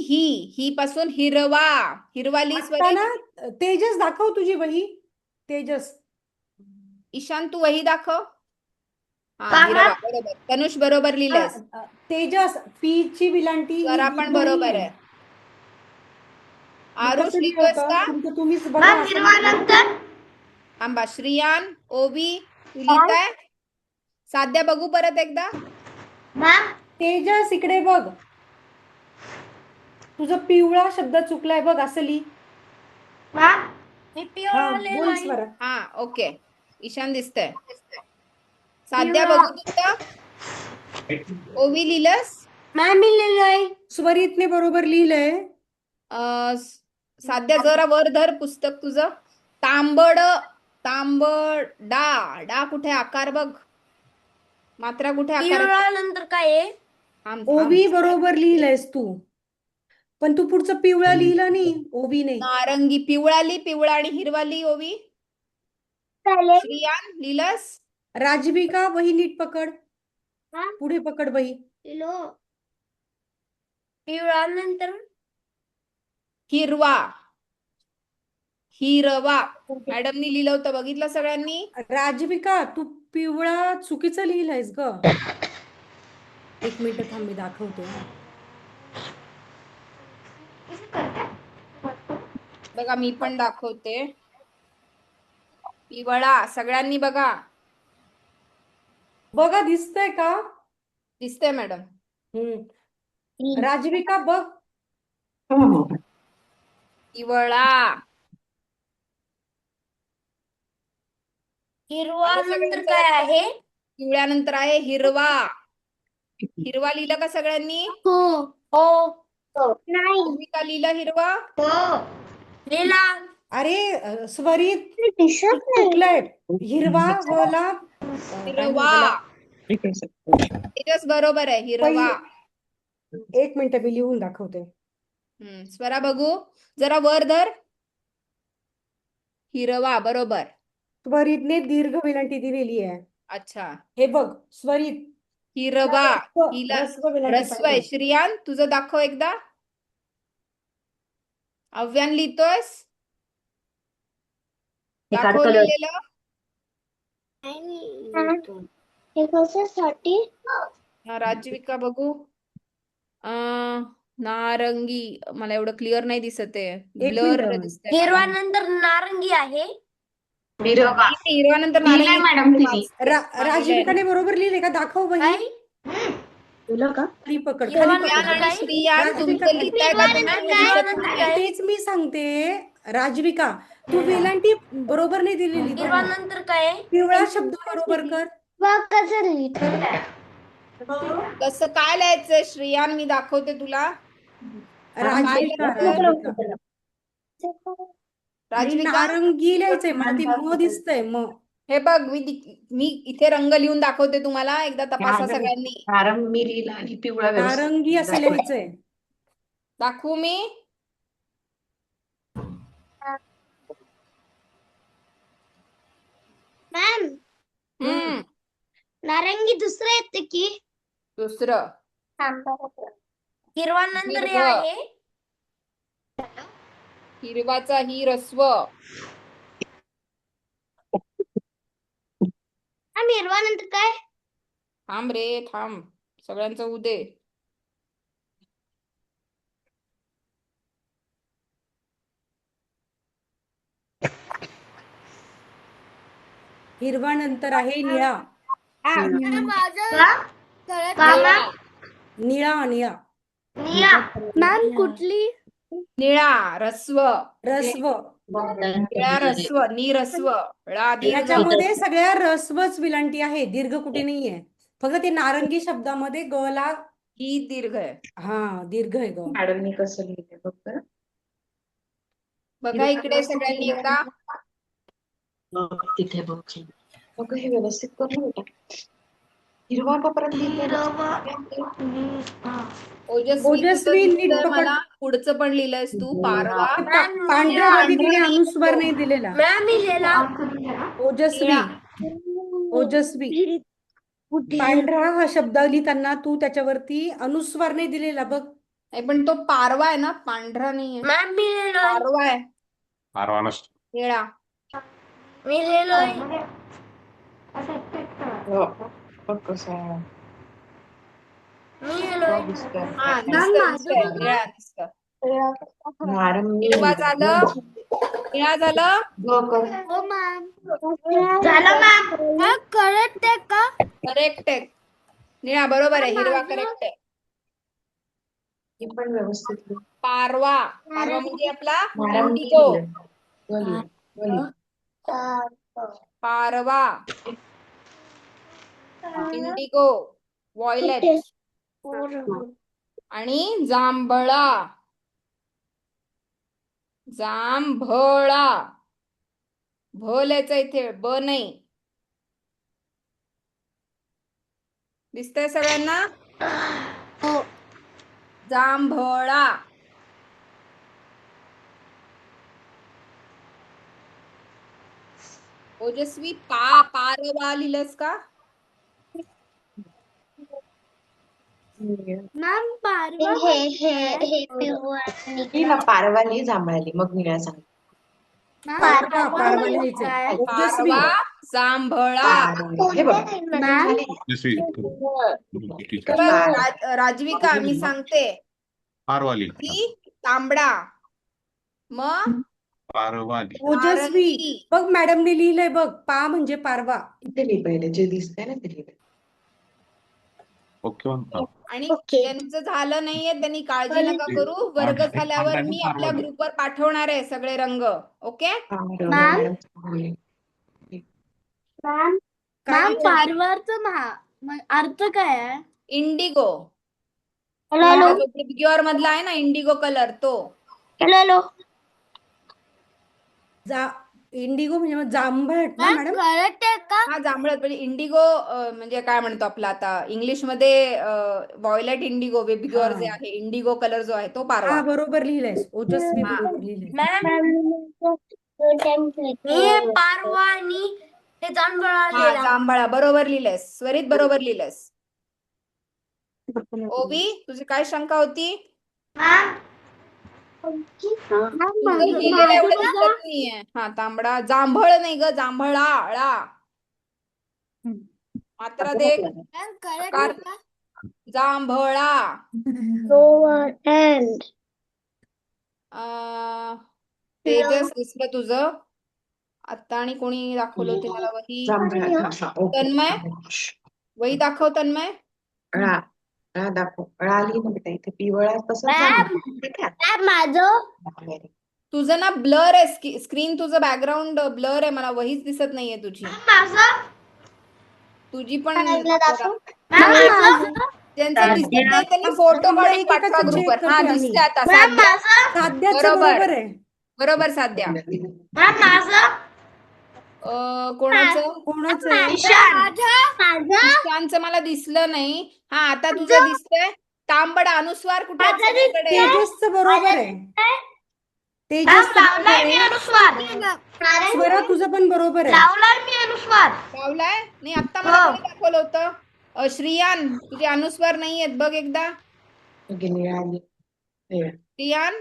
ही पासून हिरवा. हिरवा लिही आता स्वरित. ना, तेजस दाखव तुझी वही. तेजस. ईशान तू वही दाखव. हा, का हिरवा. बरोबर. तनुष बरोबर लिहिलंस. तेजस, पी ची विलांटी ही स्वरा पण दोन्ही बरोबर आहे. मग आरुष कसं लिहितोयस लिहायचं? का? तुमचं तुम्हीच बघा. असं थांबा. श्रियान, ओवी, तू लिहिताय? साध्या बघू परत एकदा. तेजस इकडे बघ. तुझं पिवळा शब्द चुकलाय बघ, असं लिही. मी हा पिवळा बोल लिहिलाय. स्वरा. हा, ओके. ईशान दिसतंय. साध्या पिवळा. बघू तुझं. ओवी लिहिलंस? मॅम मी लिहिलंय. स्वरितने बरोबर लिहिलंय. साध्या जरा वर धर पुस्तक तुझं. तांबडा. डा कुठे आकार बघ. मात्रा कुठे आकार आहे? पिवळा नंतर काय आहे? थांब. ओवी बरोबर लिहिलंयस तू, पण तू पुढचं पिवळा लिहिलं नाही ओवीने. नारंगी. पिवळा लिही, पिवळा आणि हिरवा लिही ओवी. चालेल. श्रियान लिहिलंस? राजविका वही नीट पकड, हा? पुढे पकड वही. पिवळा नंतर हिरवा. मॅडमनी लिहिलं होतं, बघितलं सगळ्यांनी? राजविका तू पिवळा चुकीचं लिहिलंयस ग. एक मिनिट थांब, मी दाखवते. बघा मी पण दाखवते. पिवळा सगळ्यांनी बघा. बघा दिसतंय का? दिसतंय मॅडम. राजविका बघ. पिवळा. हिरवा आलं नंतर सगळ्यांचं काय लक्षात? आहे? पिवळ्यानंतर आहे हिरवा. हिरवा लिहिलं का सगळ्यांनी? हो नाही. तुम्ही का लिहिलं हिरवा? लिहिला. अरे स्वरित ते दिसत नाही. चुकलंय. हिरवा वला काय हिरवा. म्हणते तेजस बरोबर आहे, हिरवा. एक मिनिट मी लिहून दाखवते. स्वरा बघू जरा वर धर. हिरवा बरोबर. स्वरितने दीर्घ विनंती दिलेली आहे. अच्छा. हे बघ स्वरित. हिरवा. हिला ह्रस्व विनंती ह्रस्व आहे. पाहिजे. श्रियान तुझं दाखव एकदा. अव्यान लिहितोयस? दाखव लिहिलेलं. हे कशासाठी? राजविका बघू. नारंगी मला एवढं क्लिअर नाही दिसत आहे. एक ब्लर मिनिट. दिसतंय. हिरवा नंतर नारंगी आहे. हिरवा नंतर लिहिलंय नारंगी. मॅडम तिने. राजविकाने बरोबर लिहिले का? दाखव वही. काय? खाली पकड, हिरवा खाली अव्यान पकड. नंतर आणि काय? श्रियान राजविका तुमचं लिहिताय का? हिरवा तुमचं नंतर दिसत नंतर नाहीये. काय? तेच मी सांगते. राजविका तू विनंती बरोबर नाही दिलेली. हिरवा नंतर काय आहे? पिवळा शब्द बरोबर कर. बघ कसं लिहितं. कसं काय लिहायचंय श्रियान? मी दाखवते तुला. राजविका राजविका आणि राजविका नारंगी लिहायचंय. मला ती म दिसतंय म. हे बघ मी इथे रंग लिहून दाखवते तुम्हाला. एकदा तपासा सगळ्यांनी. मी लिहिला आणि पिवळा व्यवस्थित नारंगी असं लिहायचंय. दाखवू मी? मॅम नारंगी दुसरं येते की? दुसरं. हिरवा नंतर हे हिरवं. आहे. हिरवाचा ही ह्रस्व. मॅम हिरवा नंतर काय? थांब रे थांब. सगळ्यांचं होऊ दे. हिरवा नंतर आहे निळा. निळा निळा. मॅम कुठली? निळा ह्रस्व. रस्व. निळा ह्रस्व. निरस्व. ळा दीर्घ. ह्याच्यामध्ये सगळ्या रस्वच विलांटी आहे, दीर्घ कुठे नाहीये. फक्त ते नारंगी शब्दामध्ये गला ही दीर्घ आहे. हा दीर्घ आहे ग. मॅडमनी कसं लिहिलंय बघ बरं. बघा इकडे सगळ्यांनी एकदा. तिथे बघ. बघ हे व्यवस्थित कर ना बेटा. हिरवा का परत ओजस्वी तुझं ओजस्वी नीट दिसतंय पकड. मला. पुढचं पण लिहिलंयस तू. पारवा. पांढऱ्यामध्ये तिने अनुस्वार नाही दिलेला. मॅम मी लिहिला. ओजस्वी. ओजस्वी. पांढरा हा शब्द लिहिताना तू त्याच्यावरती अनुस्वार नाही दिलेला बघ. नाही पण तो पारवा आहे ना, पांढरा नाहीये. मॅम मी लिहिलोय. पारवा आहे. निळा. मी लिहिलोय. बघ कसं आहे. मी लिहिलोय. हा दिसतंय, दिसतंय. निळा दिसतं. नारंगी हिरवा झालं, निळा झालं, ग कर. हो मॅम. झालं मॅम. हा करेक्ट आहे का? करेक्ट आहे. निळा बरोबर आहे, हिरवा करेक्ट आहे. ही पण व्यवस्थित लिह. पारवा, पारवा म्हणजे आपला नारंगी इंडिगो. लिह. ग लिह. ग लिह. पारवा, इंडिगो, व्हायलेट आणि जांभळा. जांभळा. भ लिहायचं इथे, ब नाही. दिसतंय सगळ्यांना? जांभळा. ओजस्वी, पारवा लिहिलंस का? मॅम पारवा हे पिवळं आणि लिह ना, पारवा लिह, जांभळा लिह, मग निळा सांग. मॅम पारवा पारवा लिहायचंय. काय? ओजस्वी. पारवा, जांभळा. पारवा. हे बघ. मॅम हे बघ, राजविका, मी सांगते पारवाली की तांबडा, मग पारवाली ओजस्वी. नारंगी. बघ मॅडमने लिहिलंय बघ, पा म्हणजे पारवा. इथे लिह पहिले, जे दिसतंय ना ते लिह. ओके आणि ज्यांचं झालं नाहीये त्यांनी काळजी नका करू. वर्ग झाल्यावर मी आपल्या ग्रुपवर पाठवणार आहे सगळे रंग. ओके? मॅम? मॅम काय मॅम लिहिलंय? पारवाचा अर्थ काय आहे? इंडिगो. हॅलो जो प्युअर मधला आहे ना इंडिगो कलर, तो. हॅलो इंडिगो म्हणजे मग जांभळट ना मॅम मॅडम? करेक्ट आहे का? हा, जांभळट म्हणजे इंडिगो. म्हणजे काय म्हणतो आपला आता इंग्लिश मध्ये व्हायलेट इंडिगो, बेबीग्योर जे आहे, इंडिगो कलर जो आहे तो पारवा. हा बरोबर लिहिलंयस. ओजस्वी हा. बरोबर लिहिलंय. मॅम हे पारवा आणि हे जांभळा हा, लिहिला. जांभळा बरोबर लिहिलंस. स्वरित बरोबर लिहिलंस. ओवी, तुझी काय शंका होती? तुझं लिहिलेलं एवढं दिसत नाहीये. हा, तांबडा, जांभळ नाही ग, जांभळा. ळा मात्रा दे. मॅम करेक्ट आकार. आहे का? जांभळा. हँड तेजस दिसलं तुझं आता. आणि कोणी दाखवलं होते मला वही? जांभळा. हा, ओके. तन्मय, वही दाखव तन्मय. ळा. ळा दाखव. ळा लिह ना बेटा, इथे पिवळा तसंच मॅम माझं तुझं ना ब्लर आहे स्क्रीन, तुझं बॅकग्राऊंड ब्लर आहे, मला वहीच दिसत नाहीये तुझी. तुझी पण ज्यांचं दिसत नाही त्यांनी फोटो थांबा, काढून पाठवा एकेकाचं ग्रुपवर. check हा, करतोय आम्ही. दिसतंय आता. साध्या. साध्याचं बरोबर. बरोबर आहे. बरोबर साध्या. कोणाचं? कोणाचं आहे? ईशानचं मला दिसलं नाही. हा, आता तुझं दिसतंय. तांबडा. अनुस्वार कुठे आहेत सगळीकडे? तेजसचं बरोबर आहे. तेजसचं बरोबर आहे. स्वरा तुझं पण बरोबर आहे. लावलाय? नाही, आता मला कोणी दाखवलं होतं? श्रियान, तुझे अनुस्वार नाही आहेत, बघ एकदा. ओके, निळा लिह. निळा. श्रियान,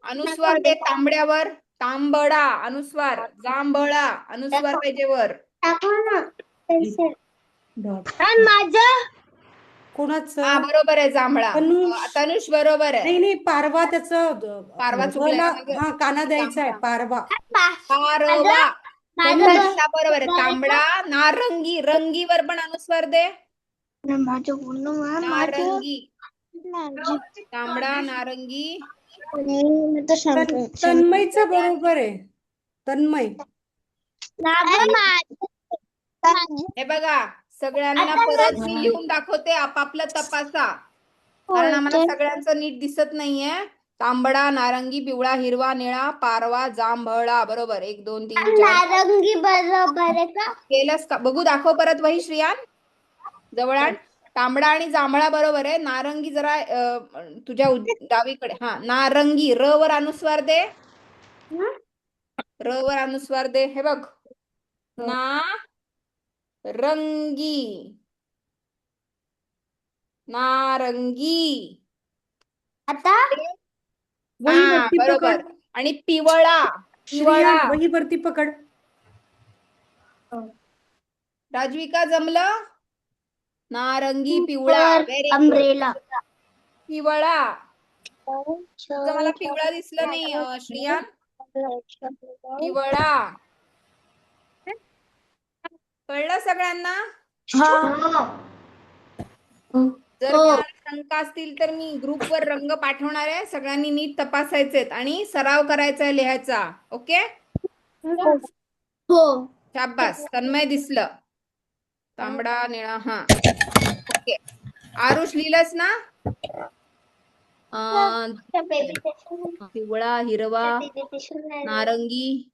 अनुस्वार दे तांबड्यावर. तांबडा अनुस्वार. जांभळा अनुस्वार पाहिजे वर. कोणाचं? हा, बरोबर आहे, जांभळा. तनुष. तनुष बरोबर आहे. नाही नाही, पारवा त्याचं पारवा चुकलाय ला- ना ग? हा, काना द्यायचा आहे. पारवा. पारवा. तनुषला बरोबर आहे. तांबडा. नारंगी. रंगीवर पण अनुस्वार दे. नारंगी. तांबडा, नारंगी. तन्मयचं बरोबर आहे. तन्मय. हे बघा, सगळ्यांना परत मी लिहून दाखवते, आपापलं तपासा. कारण आम्हाला सगळ्यांचं नीट दिसत नाहीये. तांबडा, नारंगी, पिवळा, हिरवा, निळा, पारवा, जांभळा. बरोबर. 1 2 3 4 नारंगी बरोबर आहे का? केलंस का? बघू, दाखव परत वही श्रियान. जवळ आण. तांबडा आणि जांभळा बरोबर आहे. नारंगी जरा तुझ्या डावीकडे. हा, नारंगी. र वर अनुस्वार दे. र वर अनुस्वार दे. हे बघ, ना रंगी. नारंगी. आता वहीवरती बरोबर. पकड. आणि पिवळा. पिवळा. श्रियान, वहीवरती पकड. राजविका, जमलं? नारंगी, पिवळा. Very good. अम्ब्रेला. पिवळा. तुझं मला पिवळा दिसलं नाही श्रियान. पिवळा. कळलं सगळ्यांना? जर कोणाला शंका असतील तर मी ग्रुपवर रंग पाठवणार आहे. सगळ्यांनी नीट तपासायचेत आणि सराव करायचा आहे लिहायचा. ओके? हो. शाबास. तन्मय दिसलं. तांबडा निळा. हा, ओके. आरुष लिहिलंस ना? पिवळा, हिरवा, नारंगी,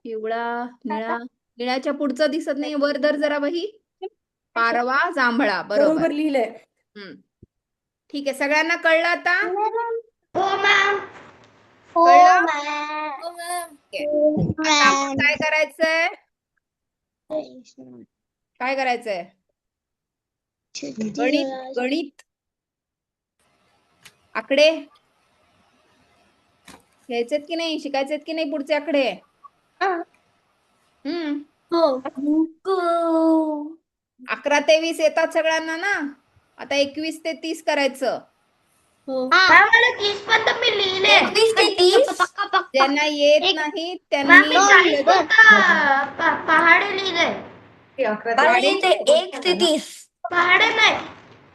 पिवळा, निळा. निळ्याच्या पुढचं दिसत नाही. वर धर जरा वही. पारवा, जांभळा. बरोबर. बरोबर लिहिलंय. ठीक आहे. सगळ्यांना कळलं आता? हो कळलं? मॅम. आता आपण काय करायचंय? काय करायचंय? गणित. आकडे घ्यायचेत की नाही? शिकायचेत की नाही पुढचे आकडे? हो. 11 ते 20 येतात सगळ्यांना ना? आता 21 ते 30 करायचं. हो. मला 30 पण तर मी लिहिले. 21 ते 30. ज्यांना येत नाही त्यांनी पहाडे लिहिले. आणि ते 1 ते 30. पहाडे नाही,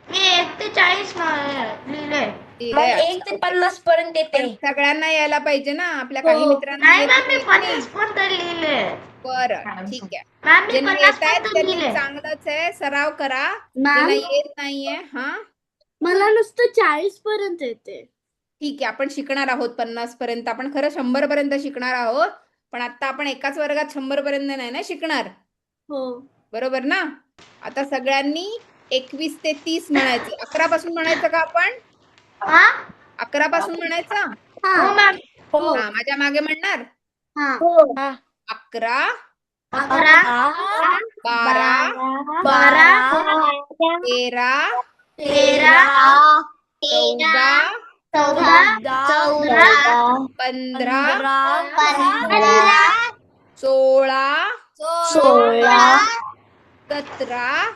मी 1 ते 40 लिहिले. मग 1 ते 50 पर्यंत येते. पण सगळ्यांना यायला पाहिजे ना. आपल्या काही मित्रांना नाही येत मॅम, मी नाही. 50 पण तर लिहिले. बरं, ठीक आहे. मॅम, मी ज्यांना 50 येत आहेत पण तर त्यांनी लिहिले. चांगलंच आहे. सराव करा. मॅम, ज्यांना येत नाहीये मला नुसतं 40 पर्यंत येते. ठीक आहे. आपण शिकणार आहोत 50 पर्यंत. आपण खरं 100 पर्यंत शिकणार आहोत. पण आता आपण एकाच वर्गात 100 पर्यंत नाही ना शिकणार. हो. बरोबर ना? आता सगळ्यांनी 21 ते 30 म्हणायचं. 11 पासून म्हणायचं का आपण? 11 पासून म्हणायचं? हो मॅम. हा, माझ्या मागे म्हणणार. हा. 11, 11, 12, 13, 14, 15, 16, 17,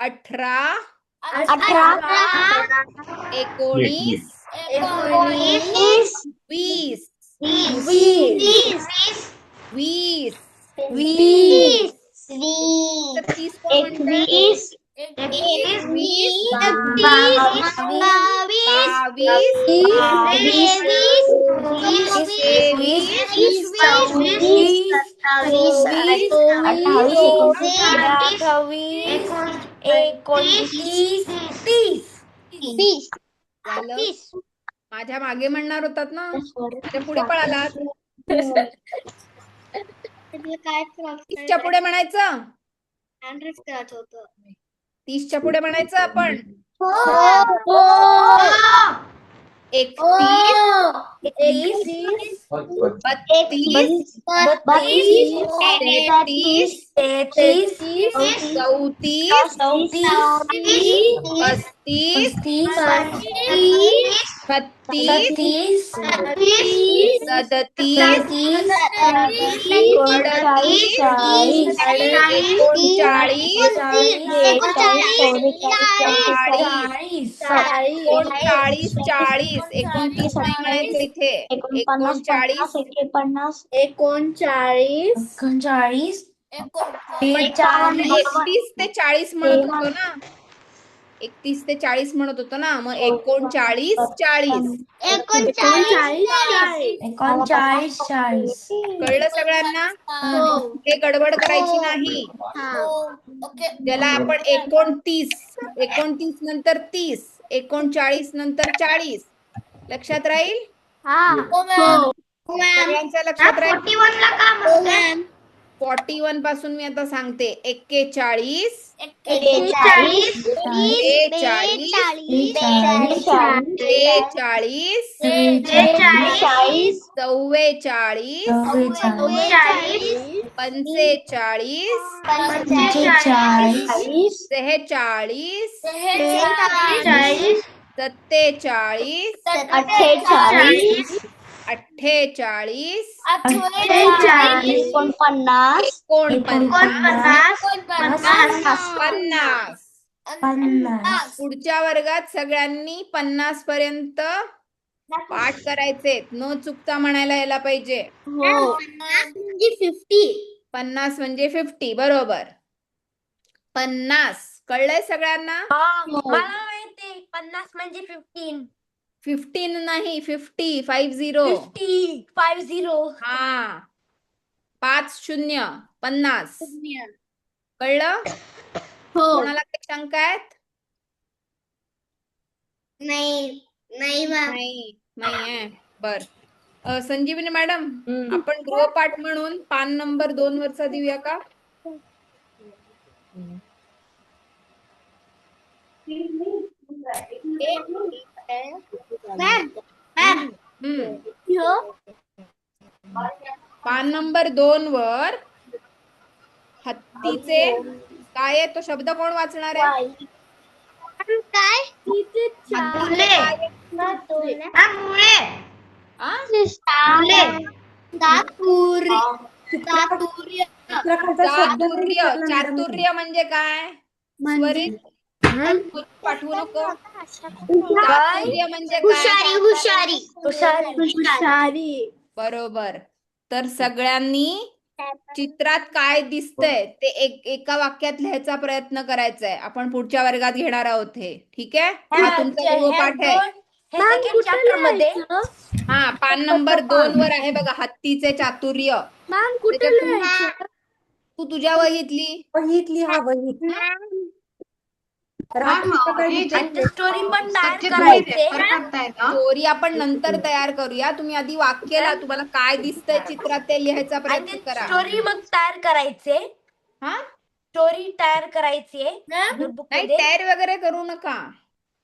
18, 19, 20, 30 कोण म्हणतं? 21, झालं? माझ्या मागे म्हणणार होतात ना? माझ्या पुढे पळालात. 30च्या पुढे म्हणायचं. 30च्या पुढे म्हणायचं आपण. 31, 32, 33, 34, 35, 36, 37, 39, 29 नाही म्हणायचं इथे. 39, 39, 31 ते 40 म्हणत होतो ना? 31 ते 40 म्हणत होतो ना? मग 39, 40. 39. कळलं सगळ्यांना? हे गडबड करायची नाही. ज्याला आपण 29 नंतर 30, 39 नंतर 40 लक्षात राहील? सगळ्यांच्या लक्षात राहील? 41ला का म्हणते? 41 पासून मी आता सांगते. 41, 41, 42, 43, 43, 44, 44, 45, 46, 47, 48, 49, 50, पन्नास. पुढच्या वर्गात सगळ्यांनी 50 पर्यंत पाठ करायचे, न चुकता म्हणायला यायला पाहिजे. हो. 50 म्हणजे 50 बरोबर. 50 कळलंय सगळ्यांना? हा, हो. मला माहिती 50 म्हणजे 15. 15 नाही 50 50. 50. हा 50 50 कळलं? हो. कोणाला काही शंका आहेत? नाही नाही मॅम. नाही आहे. बर संजीवनी मॅडम, आपण गृहपाठ म्हणून पान नंबर 2 वरचा देऊया का? मॅम हम्म. पान नंबर 2 वर हत्तीचे काय आहे, तो शब्द कोण वाचणार आहे? काय हत्तीचे मुले. काय आहे? मुळे आ? चित्रकाचा शब्द नाही चातुर्य. विचारला मॅडमने. चातुर्य म्हणजे काय? म्हणजे स्वरित पाठवू नको. काय? चातुर्य म्हणजे काय? हुशारी. हुशारी. बरोबर. तर सगळ्यांनी चित्रात काय दिसतंय ते एका वाक्यात लिहायचा प्रयत्न करायचा आहे. आपण पुढच्या वर्गात घेणार आहोत हे. ठीक आहे? हा तुमचा गृहपाठ आहे. हे सेकंड चॅप्टर मध्ये. हा पान नंबर 2 वर आहे बघा, हत्तीचे चातुर्य. मॅम कुठे त्याच्यात लिहायचं? तू तुझ्या वहीतली वहीत लिहा वहीत. रात्री सकाळी विचारते. स्टोरी पण तयार सब्जेक्ट तुम्ही करायचे. रेफर करताय ना? स्टोरी आपण नंतर तयार करूया. तुम्ही आधी वाक्याला तुम्हाला काय दिसतंय चित्रात ते लिहायचा आणि प्रयत्न ते करा. स्टोरी मग तयार करायचे. हा स्टोरी तयार करायची नोटबुक नाही मध्ये. तयार वगैरे करू नका.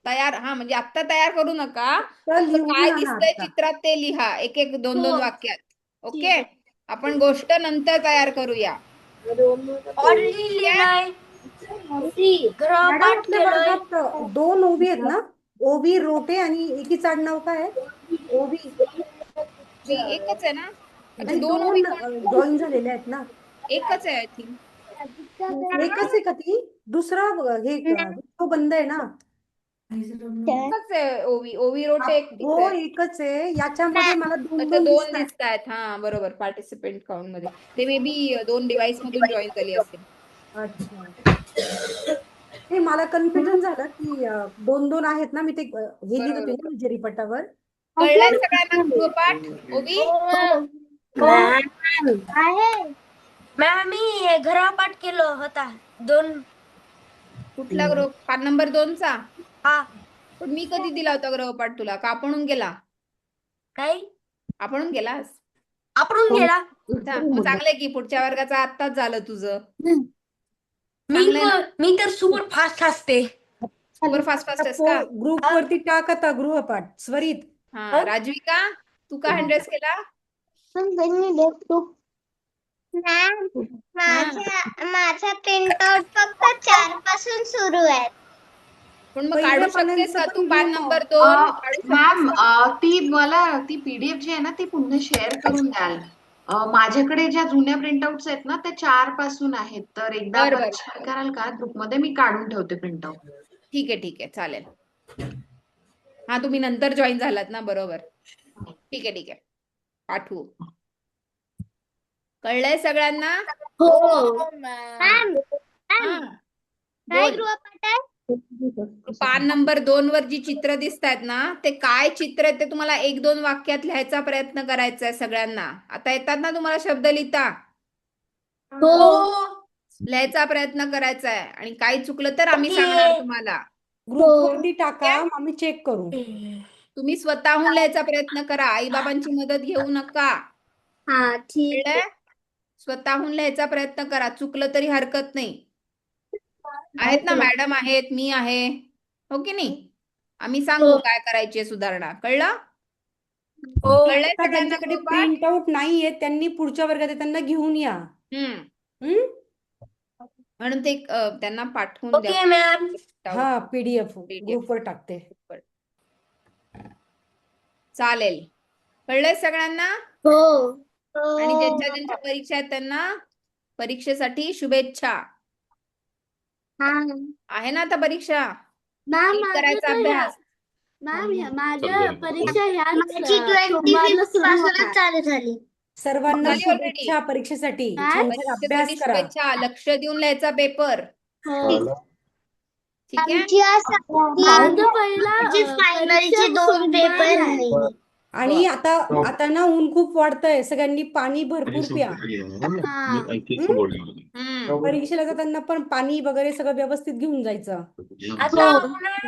तयार हा म्हणजे आता तयार करू नका. तर फक्त लिहून काय आणा दिसतंय आता. चित्रात ते लिहा, एक एक दोन हो. दोन वाक्यात. ठीक ओके, आहे. आपण गोष्ट नंतर तयार करूया. ऑलरेडी लिहिलंय. मॅडम गृहपाठ आपल्या केलंय. वर्गात 2 ओबी आहेत ना? ओबी रोटे आणि एकीच आडनाव काय आहे? ओबी. एकच आहे ना? अच्छा नाही, दोन उभी 2 कोण? जॉईन झालेले आहेत ना? एकच आहे आय थिंक. एकच आहे का ती? दुसरा हे तो बंद आहे ना? एकच आहे ओवी. ओवी रोटे एकटीच हो आहे. एकच आहे. याच्यामध्ये मला 2 अच्छा 2 2 दिसतात. दिसत आहेत. हा बरोबर, पार्टिसिपेंट काउंट मध्ये ते मे बी 2 डिव्हाइस मधून जॉईन झाली असेल. अच्छा. हे मला कन्फ्युजन झालं की 2 2 आहेत ना, मी ते हे लिहित होते ना जरीपटावर. कळलंय सगळ्यांना गृहपाठ? ओवी मॅम मी गृहपाठ केलं होता 2. कुठला गृह? पान नंबर 2 चा? हा. पण मी कधी दिला होता गृहपाठ तुला? का आपणून गेला? नाही, आपणून गेलास? आपण गेला. अच्छा, मग चांगलंय की पुढच्या वर्गाचा आत्ताच झालं तुझं. मी चांगलंय ना? मी तर सुपर फास्ट असते. सुपर फास्ट आहेस का? ग्रुप वरती टाक आता गृहपाठ स्वरित. हा राजविका, तू का हँड्रेस केला? माझा प्रिंटआउट फक्त 4 पासून सुरू आहे. पण मग पहिल्या काढू शकतेस पानांचं का पण तू पान घेऊन नंबर 2? काढू शकतेस मॅम का? ती मला ती पीडीएफ जी आहे ना ती पुन्हा शेअर करून द्याल. माझ्याकडे ज्या जुन्या प्रिंटआउट्स आहेत ना त्या 4 पासून आहेत. तर एकदा बर परत बर शेअर कराल का ग्रुपमध्ये? मी काढून ठेवते प्रिंटआउट. ठीक आहे चालेल. हा तुम्ही नंतर जॉईन झालात ना, बरोबर. ठीक आहे पाठवू. कळलंय सगळ्यांना? हो. मॅम हा काय बोल. गृहपाठ आहे? पान नंबर 2 वर जी चित्र दिसत आहेत ना ते काय चित्र आहेत ते तुम्हाला 1-2 वाक्यात लिहायचा प्रयत्न करायचा आहे सगळ्यांना. आता येतात ना तुम्हाला शब्द लिहिता? हो. लिहायचा प्रयत्न करायचा आहे आणि काही चुकलं तर आम्ही सांगणार तुम्हाला. ग्रुप वरती टाका, आम्ही चेक करू. तुम्ही स्वतःहून लिहायचा प्रयत्न करा, आईबाबांची मदत घेऊ नका. हा ठीक आहे. कळलंय? स्वतःहून लिहायचा प्रयत्न करा, चुकलं तरी हरकत नाही. आहेत ना मॅडम आहेत, मी आहे, हो की नाही? आम्ही सांगू काय करायची सुधारणा. कळलं? कळलंय आता सगळ्यांना ज्यांच्याकडे गृहपाठ? प्रिंटआउट नाहीये त्यांनी पुढच्या वर्गात येताना घेऊन या. हम्म? म्हणून ते त्यांना पाठवून द्या. Okay ma'am. हा पीडीएफ PDF. ग्रुपवर टाकते. चालेल. कळलंय सगळ्यांना? हो. आणि ज्यांच्या ज्यांच्या परीक्षा आहेत त्यांना परीक्षेसाठी शुभेच्छा. हा आहे ना आता परीक्षा मॅम नीट माझं करायचा तर ह्या अभ्यास. मॅम माझ्या चालेल. परीक्षा ह्याच माझी सोमवारला 25 सुरू पासूनच होणार. चालू झाली. सर्वांना झाली already. शुभेच्छा परीक्षेसाठी. काय? छान छान परीक्षेसाठी अभ्यास करा. शुभेच्छा. लक्ष देऊन लिहायचा पेपर. हो ठीक आहे. आमची आज माझं पहिला माझी फायनलचे 2 पेपर आहे. आणि आता ना ऊन खूप वाढतंय. सगळ्यांनी पाणी भरपूर प्या. परीक्षेला जाताना पण पाणी वगैरे सगळं व्यवस्थित घेऊन जायचं. आता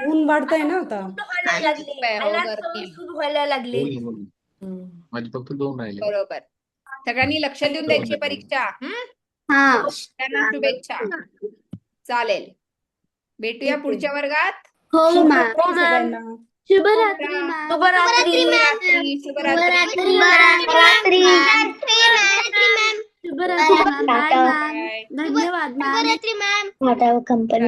ऊन वाढतंय ना आता. व्हायला लागले. हो, आला गर्दी. सुरू व्हायला लागले. माझे फक्त 2 राहिले. बरोबर. सगळ्यांनी लक्ष देऊन द्यायची परीक्षा. हा त्यांना शुभेच्छा. चालेल. भेटूया पुढच्या वर्गात. हो मॅम. शुभरात्री सगळ्यांना. शुभरात्री मॅम. शुभरात्री. शुभरात्री. शुभरात्री. शुभरात्री. शुभरात्री मॅम. Bye ma'am. Bye. धन्यवाद मॅम. शुभरात्री मॅम. कंपनी